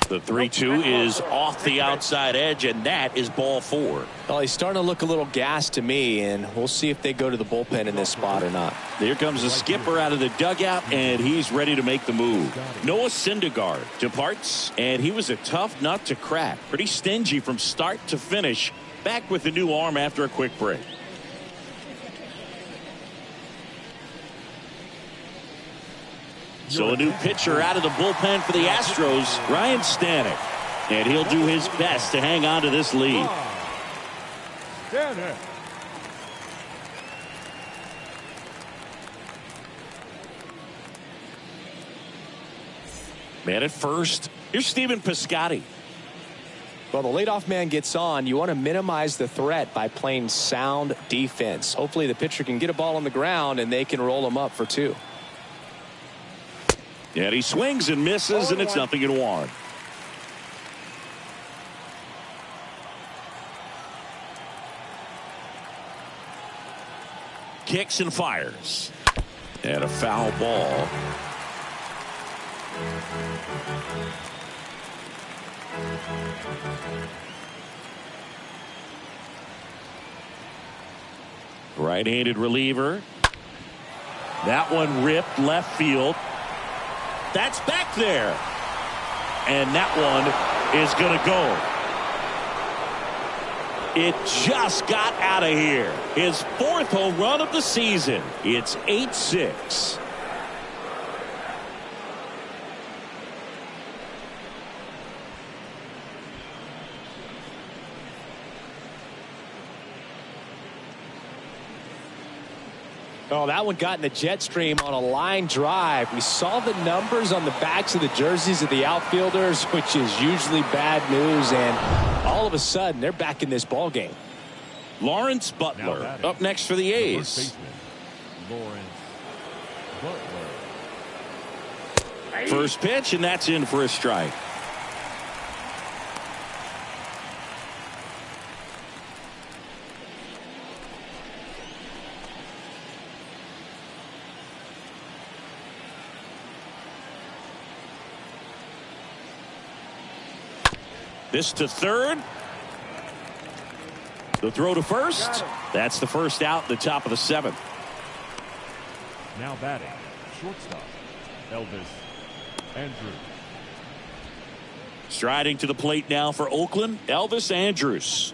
The 3-2 is off the outside edge, and that is ball 4. Well, he's starting to look a little gassed to me, and we'll see if they go to the bullpen in this spot or not. Here comes the skipper out of the dugout, and he's ready to make the move. Noah Syndergaard departs, and he was a tough nut to crack. Pretty stingy from start to finish. Back with the new arm after a quick break. So a new pitcher out of the bullpen for the Astros, Ryan Stanek. And he'll do his best to hang on to this lead. Stanek. Man at first, here's Stephen Piscotti. Well, the leadoff man gets on. You want to minimize the threat by playing sound defense. Hopefully the pitcher can get a ball on the ground and they can roll him up for 2. And he swings and misses, and it's 0-1. Kicks and fires. And a foul ball. Right-handed reliever. That one ripped left field. That's back there. And that one is going to go. It just got out of here. His 4th home run of the season. It's 8-6. Oh, that one got in the jet stream on a line drive. We saw the numbers on the backs of the jerseys of the outfielders, which is usually bad news, and all of a sudden they're back in this ball game. Lawrence Butler up next for the A's. First pitch, and that's in for a strike. This to third. The throw to first. That's the first out, the top of the 7th. Now batting, shortstop, Elvis Andrews. Striding to the plate now for Oakland, Elvis Andrews.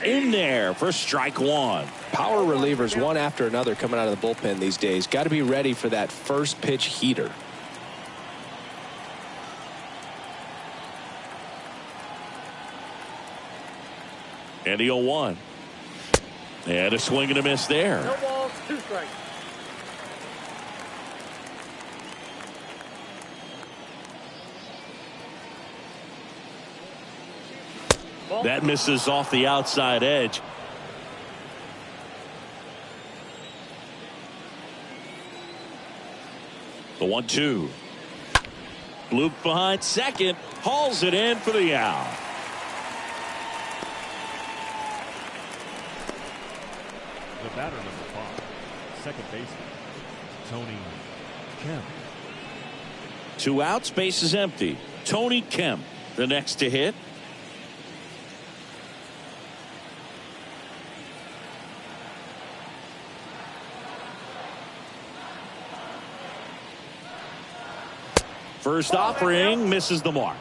In there for strike 1. Power relievers one after another coming out of the bullpen these days. Got to be ready for that first pitch heater. And the 0-1. And a swing and a miss there. No balls, 2 strikes. That misses off the outside edge. The 1-2. Loop behind second. Hauls it in for the out. The batter number 5, second baseman, Tony Kemp. 2 outs, base is empty. Tony Kemp, the next to hit. First offering misses the mark.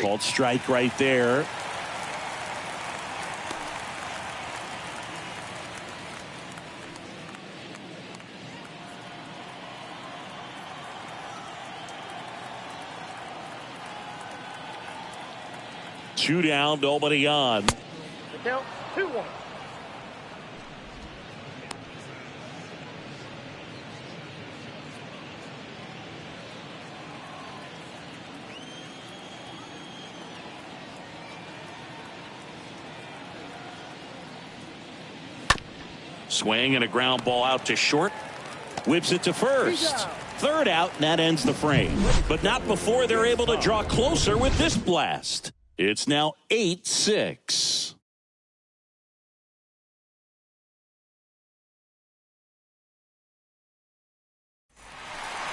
Called strike right there. Two down, nobody on. The count 2-1. Swing and a ground ball out to short. Whips it to first. Third out, and that ends the frame. But not before they're able to draw closer with this blast. It's now 8-6.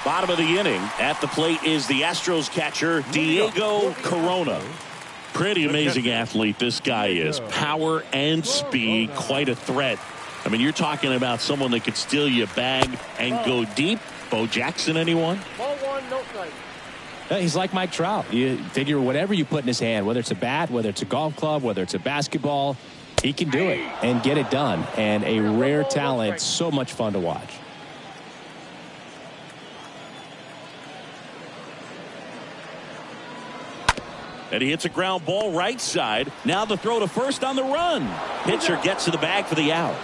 Bottom of the inning. At the plate is the Astros catcher, Diego Corona. Pretty amazing athlete this guy is. Power and speed, quite a threat. I mean, you're talking about someone that could steal your bag and go deep. Bo Jackson, anyone? Ball one, no strike. He's like Mike Trout. You figure whatever you put in his hand, whether it's a bat, whether it's a golf club, whether it's a basketball, he can do it and get it done. And a rare talent, so much fun to watch. And he hits a ground ball right side. Now the throw to first on the run. Pitcher gets to the bag for the out.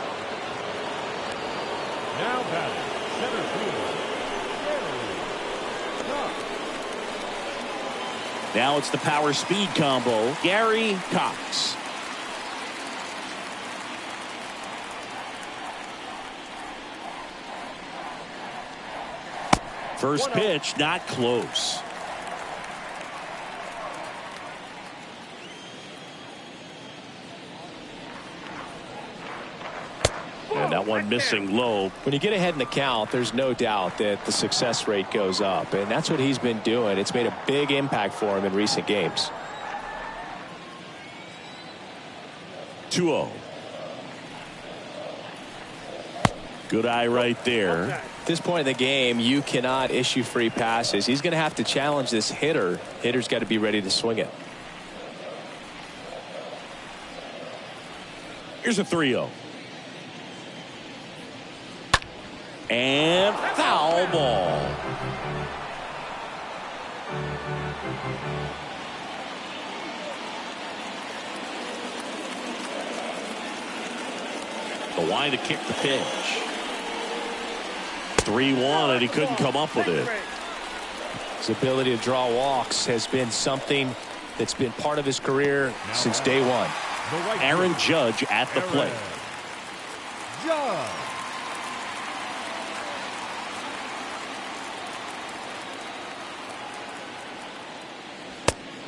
Now batting, center fielder, Now it's the power speed combo. Gary Cox. First pitch, not close. And that one missing low. When you get ahead in the count, there's no doubt that the success rate goes up, and that's what he's been doing. It's made a big impact for him in recent games. 2-0. Good eye right there. At this point in the game, you cannot issue free passes. He's going to have to challenge this hitter. Hitter's got to be ready to swing it. Here's a 3-0. And foul ball. The line to kick the pitch. 3-1, and he couldn't come up with it. His ability to draw walks has been something that's been part of his career since day one. Aaron Judge at the plate. Judge.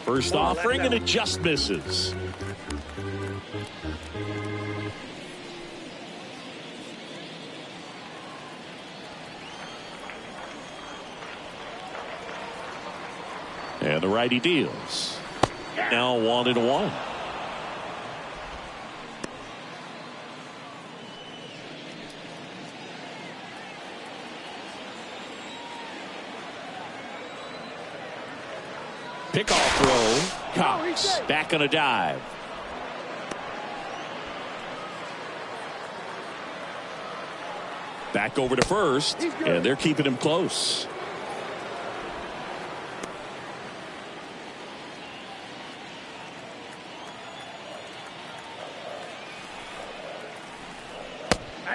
First offering, and it just misses. And the righty deals. Now 1-1. Pickoff throw. Cox back on a dive. Back over to first, and they're keeping him close.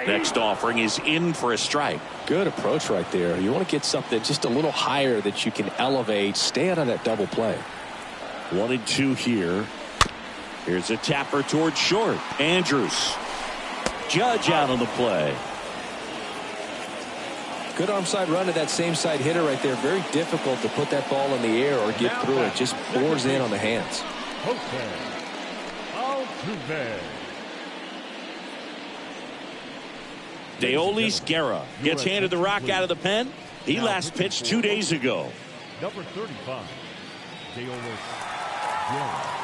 Next offering is in for a strike. Good approach right there. You want to get something just a little higher that you can elevate. Stay out of that double play. 1-2 here. Here's a tapper towards short. Andrews. Judge out on the play. Good arm side run to that same side hitter right there. Very difficult to put that ball in the air or get through it. Just bores in on the hands. Altuve. Deolis Guerra gets handed the rock out of the pen. He last pitched 2 days ago. Number 35, Deolis Guerra.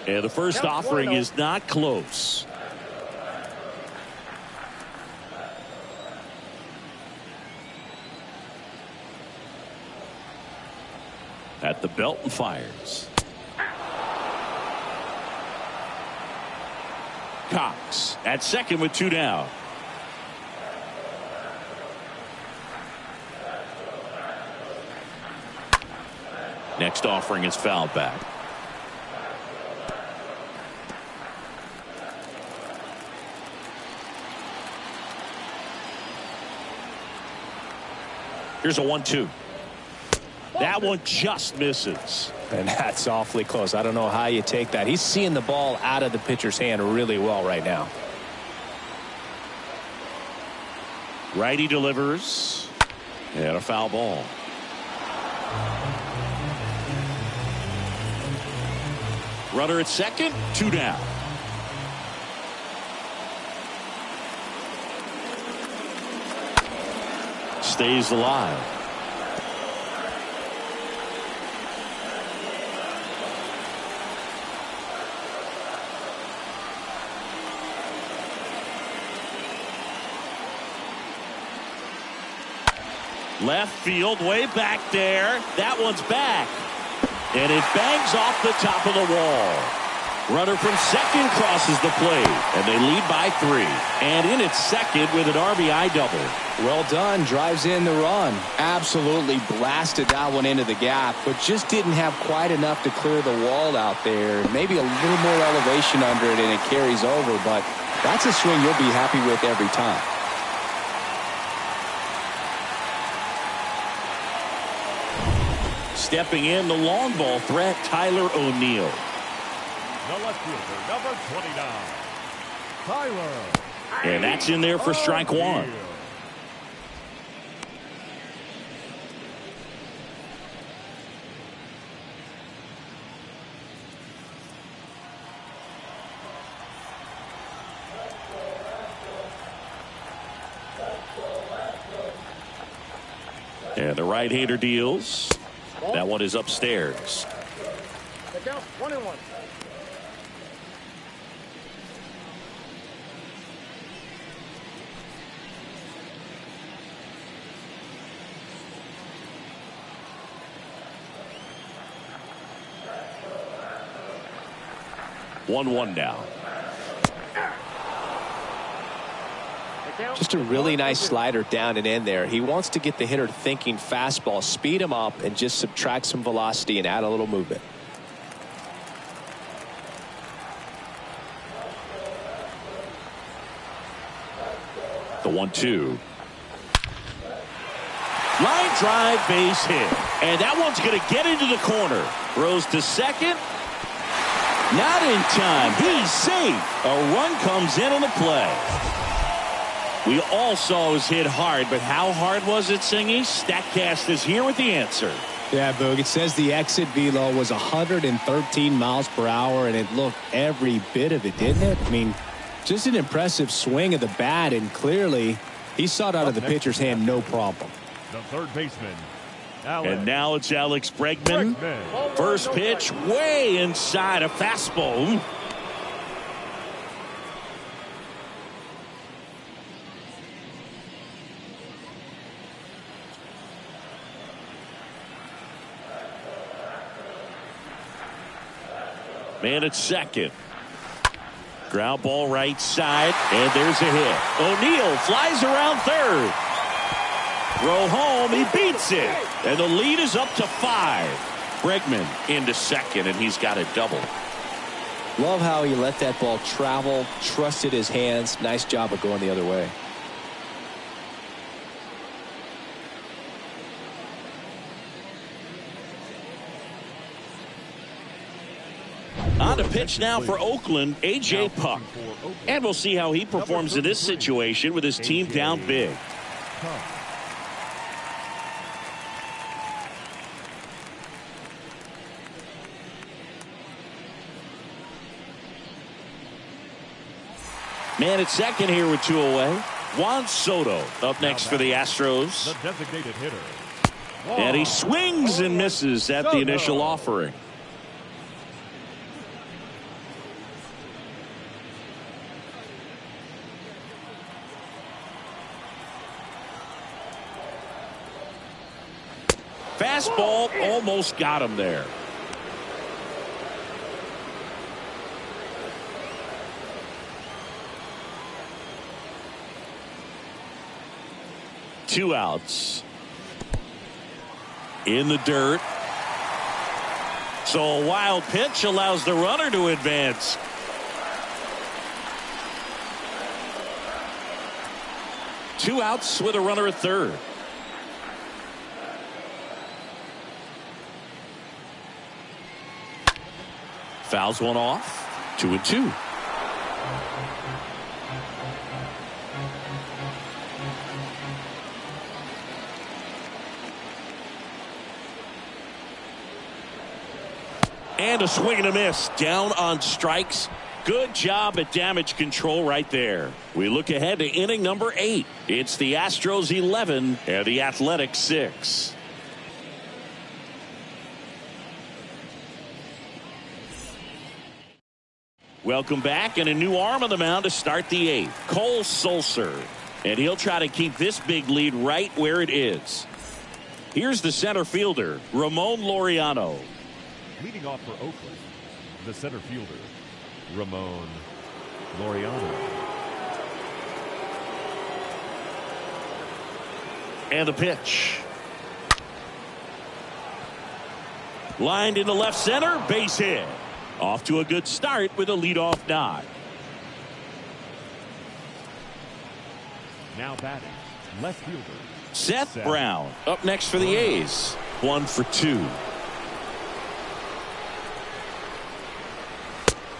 And the first offering is not close. At the belt and fires. Cox at second with 2 down. Next offering is fouled back. Here's a 1-2. That one just misses. And that's awfully close. I don't know how you take that. He's seeing the ball out of the pitcher's hand really well right now. Righty delivers. And a foul ball. Runner at second, 2 down. Stays alive. Left field, way back there. That one's back. And it bangs off the top of the wall. Runner from second crosses the plate. And they lead by 3. And in at second with an RBI double. Well done. Drives in the run. Absolutely blasted that one into the gap, but just didn't have quite enough to clear the wall out there. Maybe a little more elevation under it and it carries over, but that's a swing you'll be happy with every time. Stepping in, the long ball threat, Tyler O'Neill. The left fielder, number 29, Tyler. And that's in there for strike 1. And the right-hander deals. That one is upstairs. The count 21. One now. Just a really nice slider down and in there. He wants to get the hitter thinking fastball, speed him up, and just subtract some velocity and add a little movement. The 1-2. Line drive, base hit. And that one's going to get into the corner. Throws to second. Not in time. He's safe. A run comes in on the play. We all saw it was hit hard, but how hard was it, Singy? StatCast is here with the answer. Yeah, Boog, it says the exit velo was 113 miles per hour, and it looked every bit of it, didn't it? I mean, just an impressive swing of the bat, and clearly he saw it out of the pitcher's hand no problem. The third baseman, and now it's Alex Bregman. First pitch way inside, a fastball. Man at second. Ground ball right side, and there's a hit. O'Neill flies around third. Throw home, he beats it. And the lead is up to 5. Bregman into second, and he's got a double. Love how he let that ball travel, trusted his hands. Nice job of going the other way. On to pitch now for Oakland, A.J. Puck. And we'll see how he performs in this situation with his team down big. Man at second here with 2 away. Juan Soto up next for the Astros. The designated hitter. And he swings and misses at the initial offering. Fastball almost got him there. Two outs. In the dirt. So a wild pitch allows the runner to advance. Two outs with a runner at third. Fouls one off. 2-2. And a swing and a miss. Down on strikes. Good job at damage control right there. We look ahead to inning number 8. It's the Astros 11 and the Athletics 6. Welcome back, and a new arm on the mound to start the 8th. Cole Sulser. And he'll try to keep this big lead right where it is. Here's the center fielder, Ramon Laureano. Leading off for Oakland, the center fielder, Ramon Laureano. And the pitch. Lined into left center, base hit. Off to a good start with a leadoff knock. Now batting, left fielder, Seth Brown up next for the A's. 1 for 2.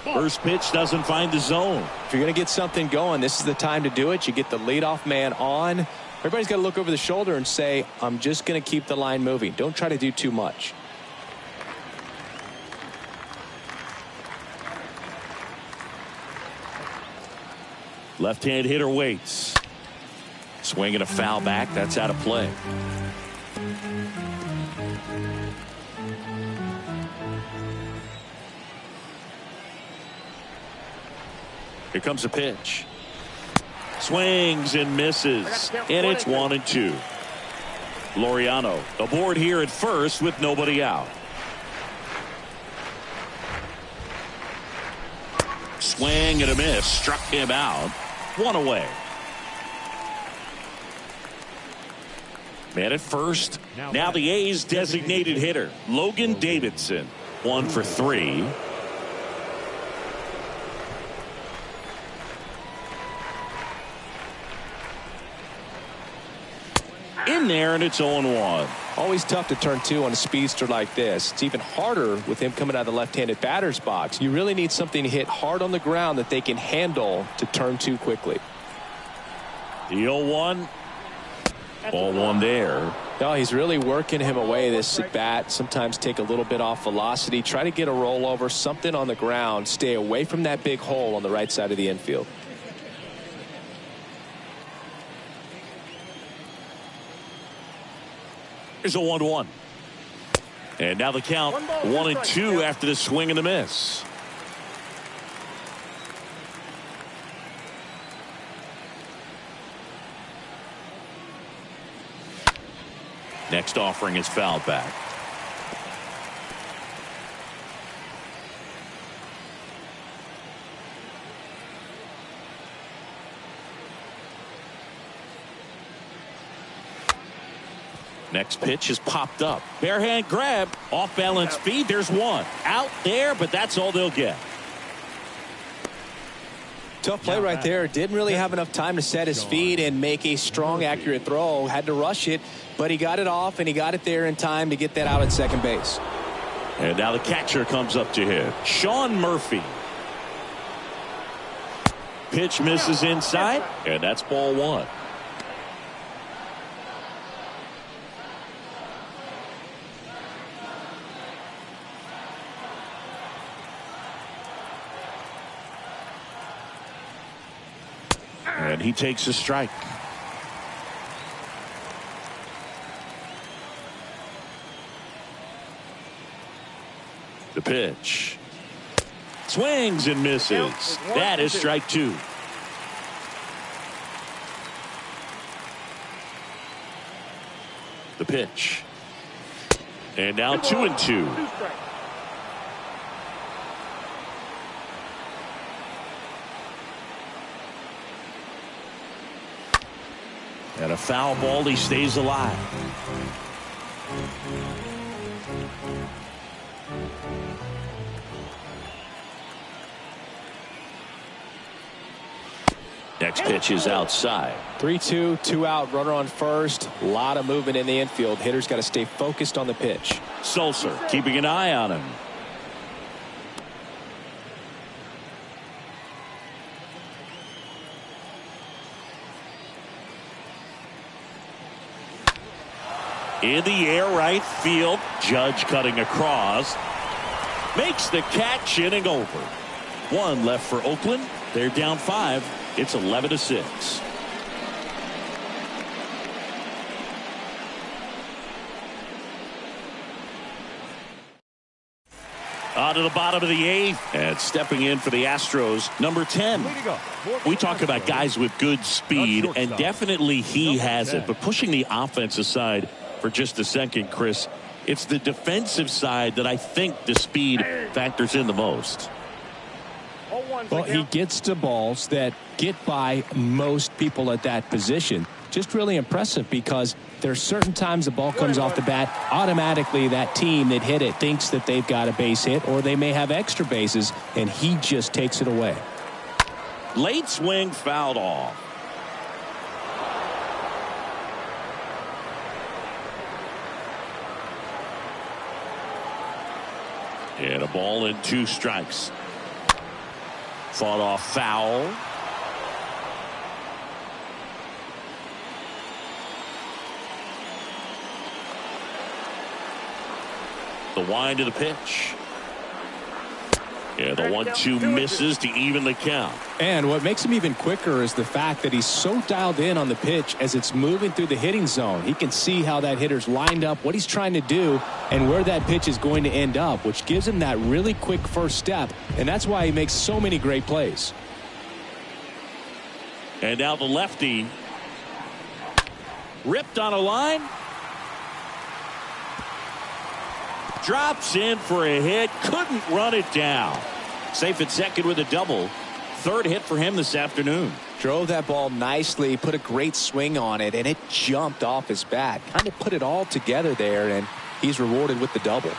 First pitch doesn't find the zone. If you're going to get something going, this is the time to do it. You get the leadoff man on. Everybody's got to look over the shoulder and say, I'm just going to keep the line moving. Don't try to do too much. Left-hand hitter waits. Swing and a foul back. That's out of play. Here comes a pitch. Swings and misses. And it's 1-2. Laureano aboard here at first with nobody out. Swing and a miss. Struck him out. 1 away. Man at first. Now the A's designated hitter, Logan Davidson. 1 for 3. In there, and it's 0-1. Always tough to turn 2 on a speedster like this. It's even harder with him coming out of the left-handed batter's box. You really need something to hit hard on the ground that they can handle to turn 2 quickly. The 0-1. Ball 1 there. No, he's really working him away this at bat. Sometimes take a little bit off velocity. Try to get a rollover, something on the ground. Stay away from that big hole on the right side of the infield. Here's a 1-1. And now the count 1-2 after the swing and the miss. Next offering is fouled back. Next pitch is popped up. Bare hand grab. Off balance feed. There's 1. Out there, but that's all they'll get. Tough play right there. Didn't really have enough time to set his feet and make a strong, accurate throw. Had to rush it, but he got it off, and he got it there in time to get that out at second base. And now the catcher comes up to hit. Sean Murphy. Pitch misses inside, and that's ball 1. And he takes a strike. The pitch. Swings and misses. That is strike 2. The pitch. And now 2-2. And a foul ball, he stays alive. Next pitch is outside. 3-2, 2 out, runner on first. A lot of movement in the infield. Hitter's got to stay focused on the pitch. Sulser keeping an eye on him. In the air, right field. Judge cutting across. Makes the catch, inning over. One left for Oakland. They're down 5. It's 11-6. On to the bottom of the 8th, and stepping in for the Astros, number 10. We talk about guys with good speed, and definitely he has it. But pushing the offense aside for just a second, Chris, it's the defensive side that I think the speed factors in the most. Well, he gets to balls that get by most people at that position. Just really impressive because there's certain times the ball comes off the bat, automatically that team that hit it thinks that they've got a base hit or they may have extra bases, and he just takes it away. Late swing fouled off. And a ball and 2 strikes. Fought off foul. The wind of the pitch. Yeah, the 1-2 misses to even the count. And what makes him even quicker is the fact that he's so dialed in on the pitch as it's moving through the hitting zone. He can see how that hitter's lined up, what he's trying to do, and where that pitch is going to end up, which gives him that really quick first step. And that's why he makes so many great plays. And now the lefty. Ripped on a line. Drops in for a hit. Couldn't run it down. Safe at second with a double. 3rd hit for him this afternoon. Drove that ball nicely, put a great swing on it, and it jumped off his bat. Kind of put it all together there, and he's rewarded with the double.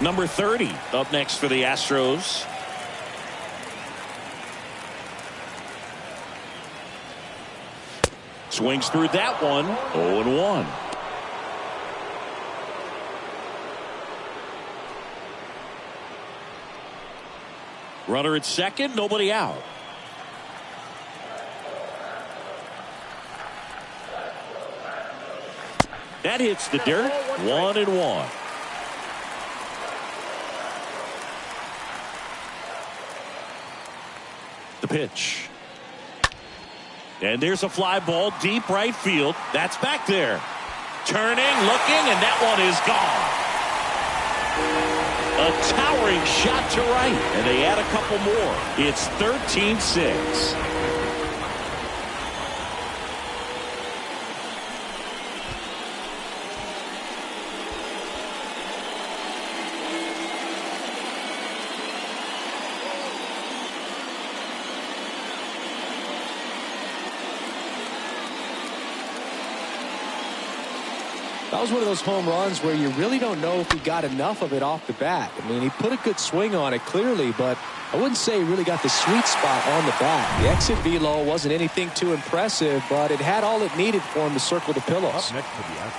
Number 30 up next for the Astros. Swings through that one. 0-1. Runner at second, nobody out. That hits the dirt. 1-1. The pitch. And there's a fly ball deep right field. That's back there. Turning, looking, and that one is gone. A towering shot to right. And they add a couple more. It's 13-6. That was one of those home runs where you really don't know if he got enough of it off the bat. I mean, he put a good swing on it clearly, but I wouldn't say he really got the sweet spot on the bat. The exit velo wasn't anything too impressive, but it had all it needed for him to circle the pillows.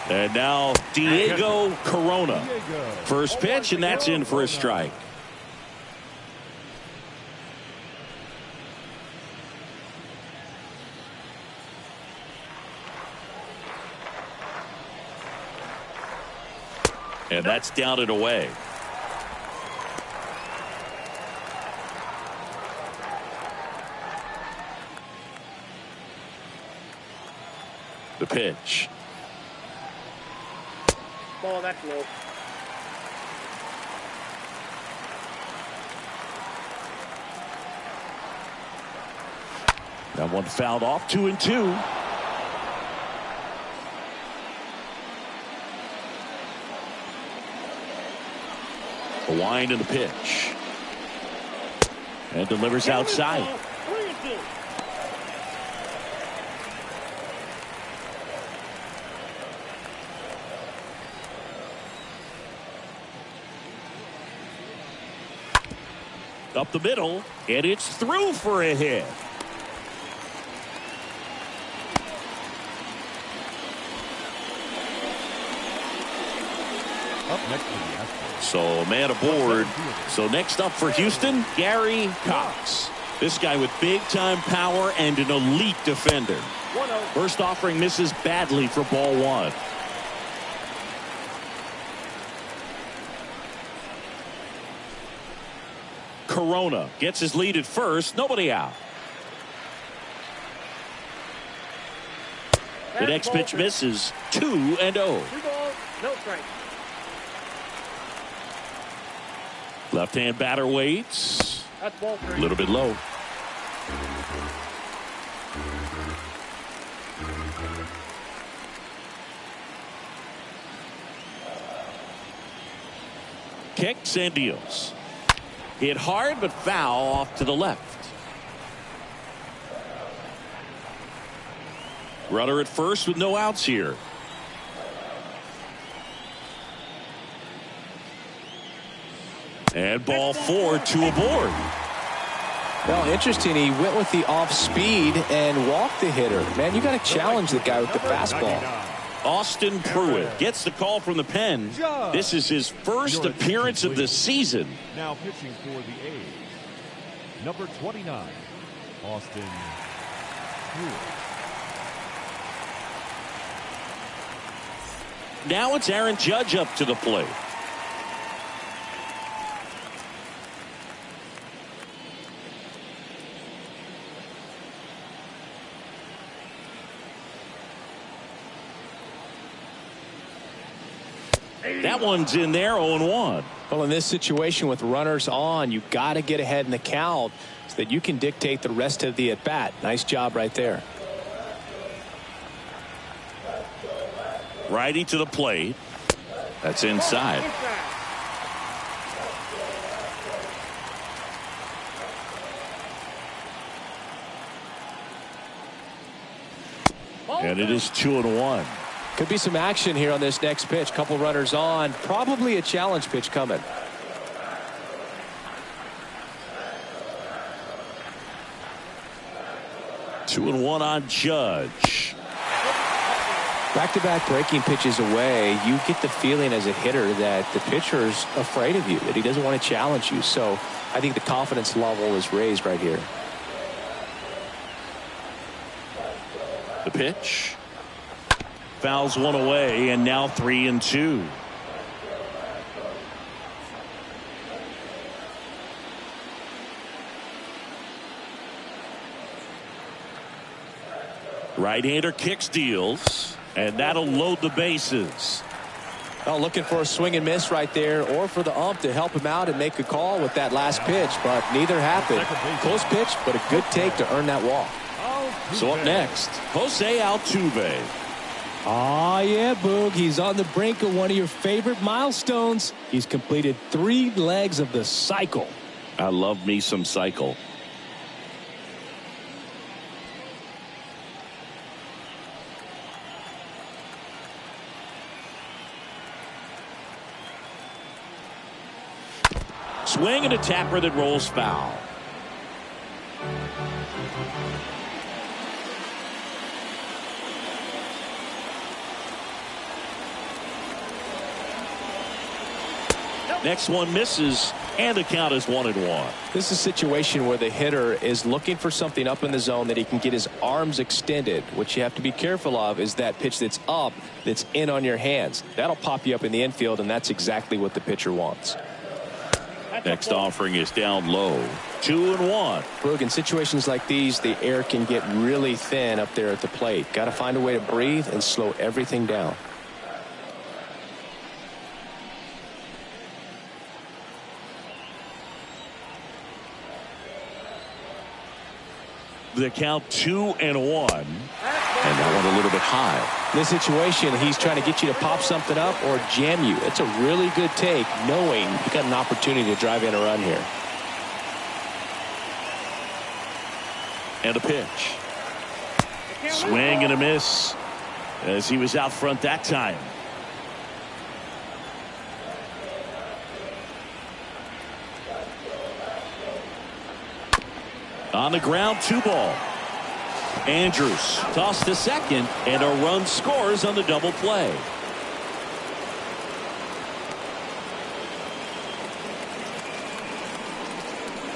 And now Diego Corona. First pitch, and that's in for a strike. And that's down and away. The pitch. Ball, that's low. That one fouled off. 2-2. The wind and the pitch. And delivers outside. Up the middle, and it's through for a hit. up next for the Astros. So a man aboard. So next up for Houston, Gary Cox. This guy with big-time power and an elite defender. First offering misses badly for ball one. Corona gets his lead at first. Nobody out. The next pitch misses. 2-0. 2 balls, no strike. Left-hand batter waits. That's ball A 3. little bit low. Kicks and deals. Hit hard but foul off to the left. Runner at first with no outs here. And ball 4, 2 aboard. Well, interesting. He went with the off speed and walked the hitter. Man, you got to challenge the guy with the fastball. Austin Pruitt gets the call from the pen. This is his first appearance of the season. Now pitching for the A's, number 29, Austin Pruitt. Now it's Aaron Judge up to the plate. That one's in there, 0-1. Well, in this situation with runners on, you got to get ahead in the count so that you can dictate the rest of the at-bat. Nice job right there. Righty to the plate. That's inside. And it is 2-1. Could be some action here on this next pitch. Couple runners on. Probably a challenge pitch coming. Two and one on Judge. Back-to-back breaking pitches away, you get the feeling as a hitter that the pitcher's afraid of you, that he doesn't want to challenge you. So I think the confidence level is raised right here. The pitch. Fouls one away, and now 3-2. Right-hander kicks, deals, and that'll load the bases. Well, looking for a swing and miss right there, or for the ump to help him out and make a call with that last pitch, but neither happened. Close pitch, but a good take to earn that walk. So up next, Jose Altuve. Oh, yeah, Boog. He's on the brink of one of your favorite milestones. He's completed 3 legs of the cycle. I love me some cycle. Swing and a tapper that rolls foul. Next one misses, and the count is 1-1. This is a situation where the hitter is looking for something up in the zone that he can get his arms extended. What you have to be careful of is that pitch that's up, that's in on your hands. That'll pop you up in the infield, and that's exactly what the pitcher wants. Next offering is down low. 2-1. Brooke, in situations like these, the air can get really thin up there at the plate. Got to find a way to breathe and slow everything down. The count 2-1. And that one a little bit high. In this situation, he's trying to get you to pop something up or jam you. It's a really good take, knowing you got an opportunity to drive in a run here. And a pitch. Swing and a miss, as he was out front that time. On the ground, 2 ball. Andrews tossed to second, and a run scores on the double play.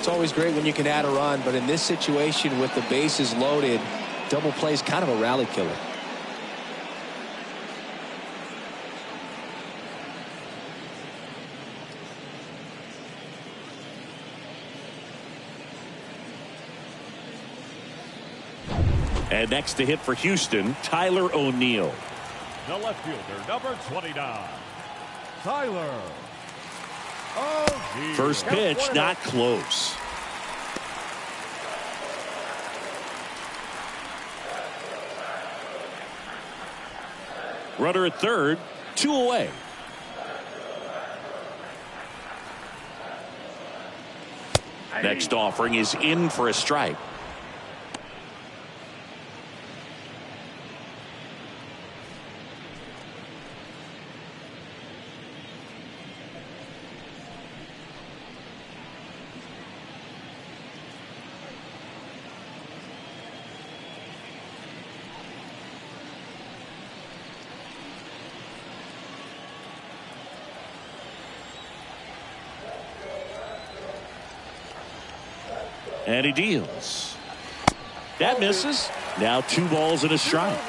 It's always great when you can add a run, but in this situation with the bases loaded, double play is kind of a rally killer. And next to hit for Houston, Tyler O'Neill. The left fielder, number 29, Tyler O'Neill. First pitch, not close. Runner at third, 2 away. Next offering is in for a strike. And he deals. That misses. Now 2 balls and a strike.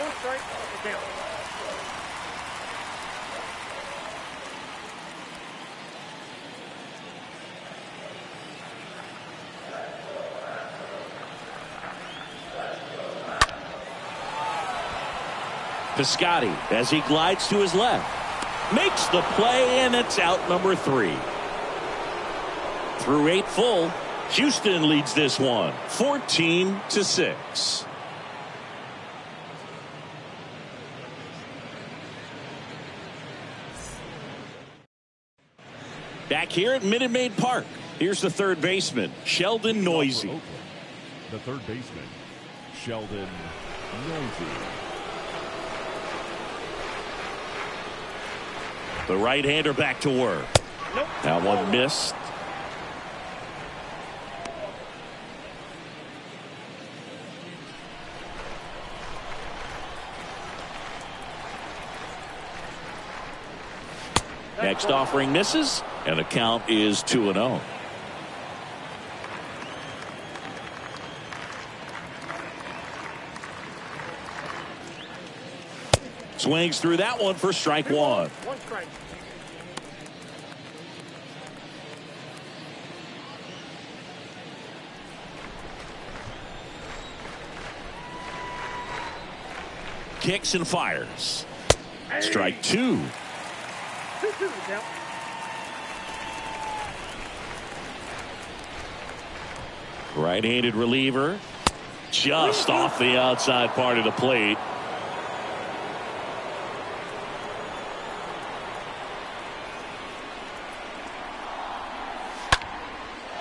Piscotti, as he glides to his left, makes the play, and it's out number 3. Through 8 full, Houston leads this one 14-6. Back here at Minute Maid Park, here's the third baseman, Sheldon Noisy. The third baseman, Sheldon Noisy. The right-hander back to work. That one missed. Next offering misses, and the count is 2-0. Swings through that one for strike 1. 1 strike. Kicks and fires. Strike 2. 2-2 now. Right-handed reliever, just off the outside part of the plate.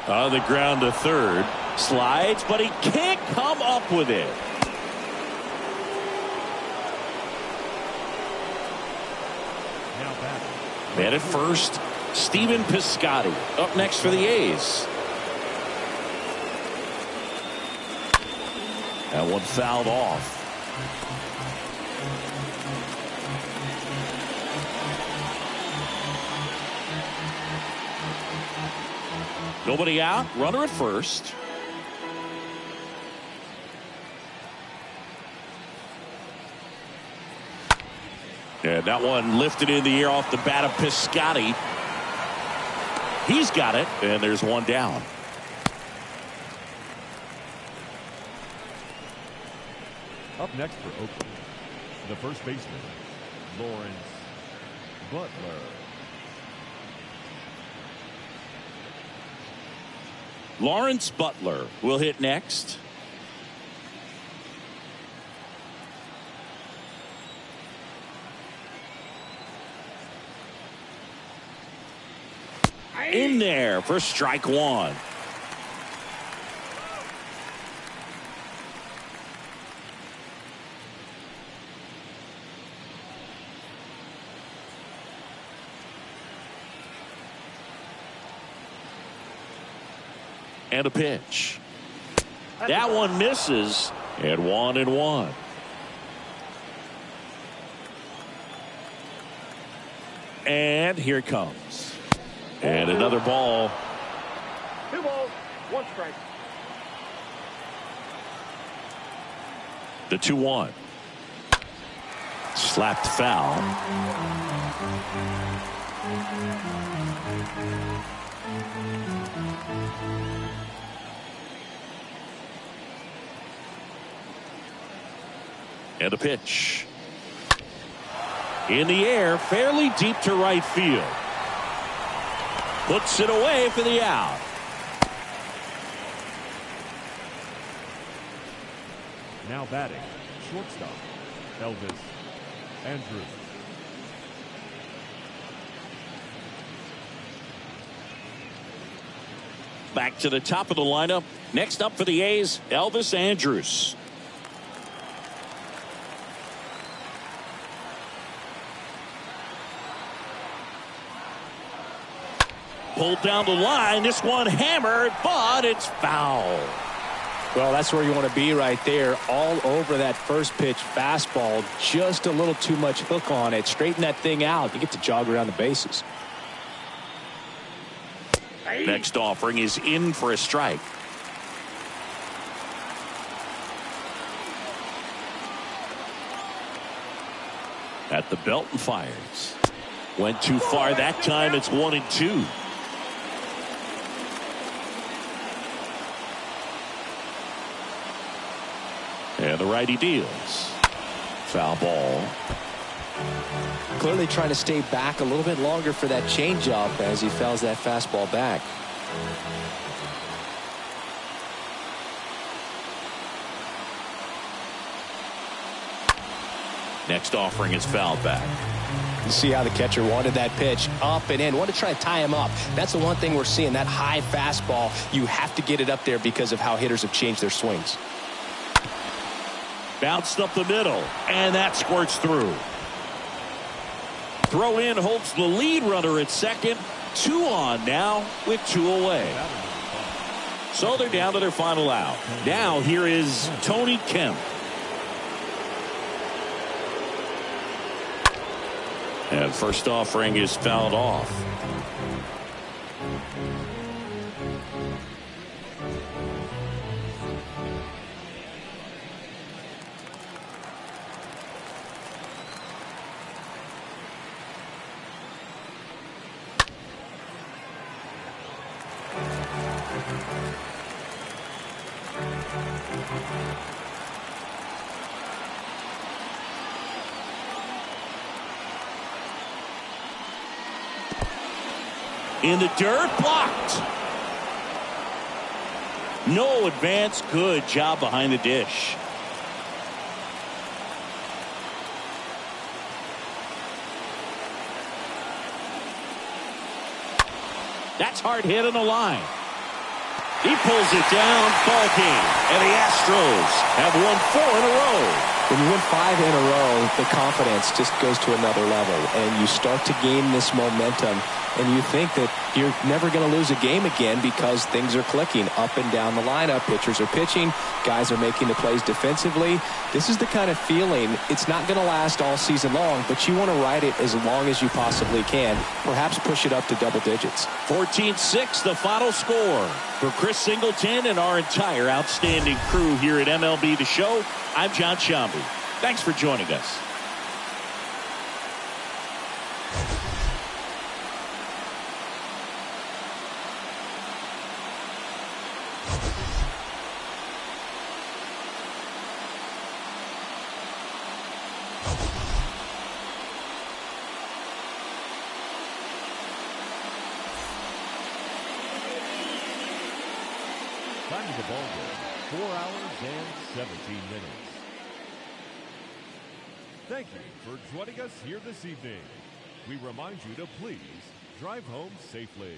On the ground to third, slides, but he can't come up with it. Man at first, Stephen Piscotti up next for the A's. That one fouled off. Nobody out, runner at first. And that one lifted in the air off the bat of Piscotti. He's got it, and there's one down. Up next for Oakland, the first baseman, Lawrence Butler. Lawrence Butler will hit next. In there for strike 1. And a pitch. That one misses, and 1-1. And here it comes. And another ball. 2 balls, One strike. The 2-1. Slapped foul. And a pitch. In the air, fairly deep to right field. Puts it away for the out. Now batting, shortstop, Elvis Andrews. Back to the top of the lineup. Next up for the A's, Elvis Andrews. Pulled down the line. This one hammered, but it's foul. Well, that's where you want to be right there. All over that first pitch fastball. Just a little too much hook on it. Straighten that thing out. You get to jog around the bases. Next offering is in for a strike. At the belt and fires. Went too far that time. It's 1-2. And the righty deals. Foul ball. Clearly trying to stay back a little bit longer for that changeup as he fouls that fastball back. Next offering is fouled back. You see how the catcher wanted that pitch up and in. Wanted to try to tie him up. That's the one thing we're seeing. That high fastball, you have to get it up there because of how hitters have changed their swings. Bounced up the middle, and that squirts through. Throw in holds the lead runner at second. 2 on now with 2 away. So they're down to their final out. Now here is Tony Kemp. And first offering is fouled off. In the dirt, blocked. No advance. Good job behind the dish. That's hard hit on the line. He pulls it down. Ball game. And the Astros have won 4 in a row. When you win 5 in a row, the confidence just goes to another level, and you start to gain this momentum, and you think that you're never going to lose a game again because things are clicking up and down the lineup. Pitchers are pitching. Guys are making the plays defensively. This is the kind of feeling, it's not going to last all season long, but you want to ride it as long as you possibly can. Perhaps push it up to double digits. 14-6, the final score. For Chris Singleton and our entire outstanding crew here at MLB The Show, I'm John Shambi. Thanks for joining us. Time of the ball game, 4 hours and 17 minutes. Thank you for joining us here this evening. We remind you to please drive home safely.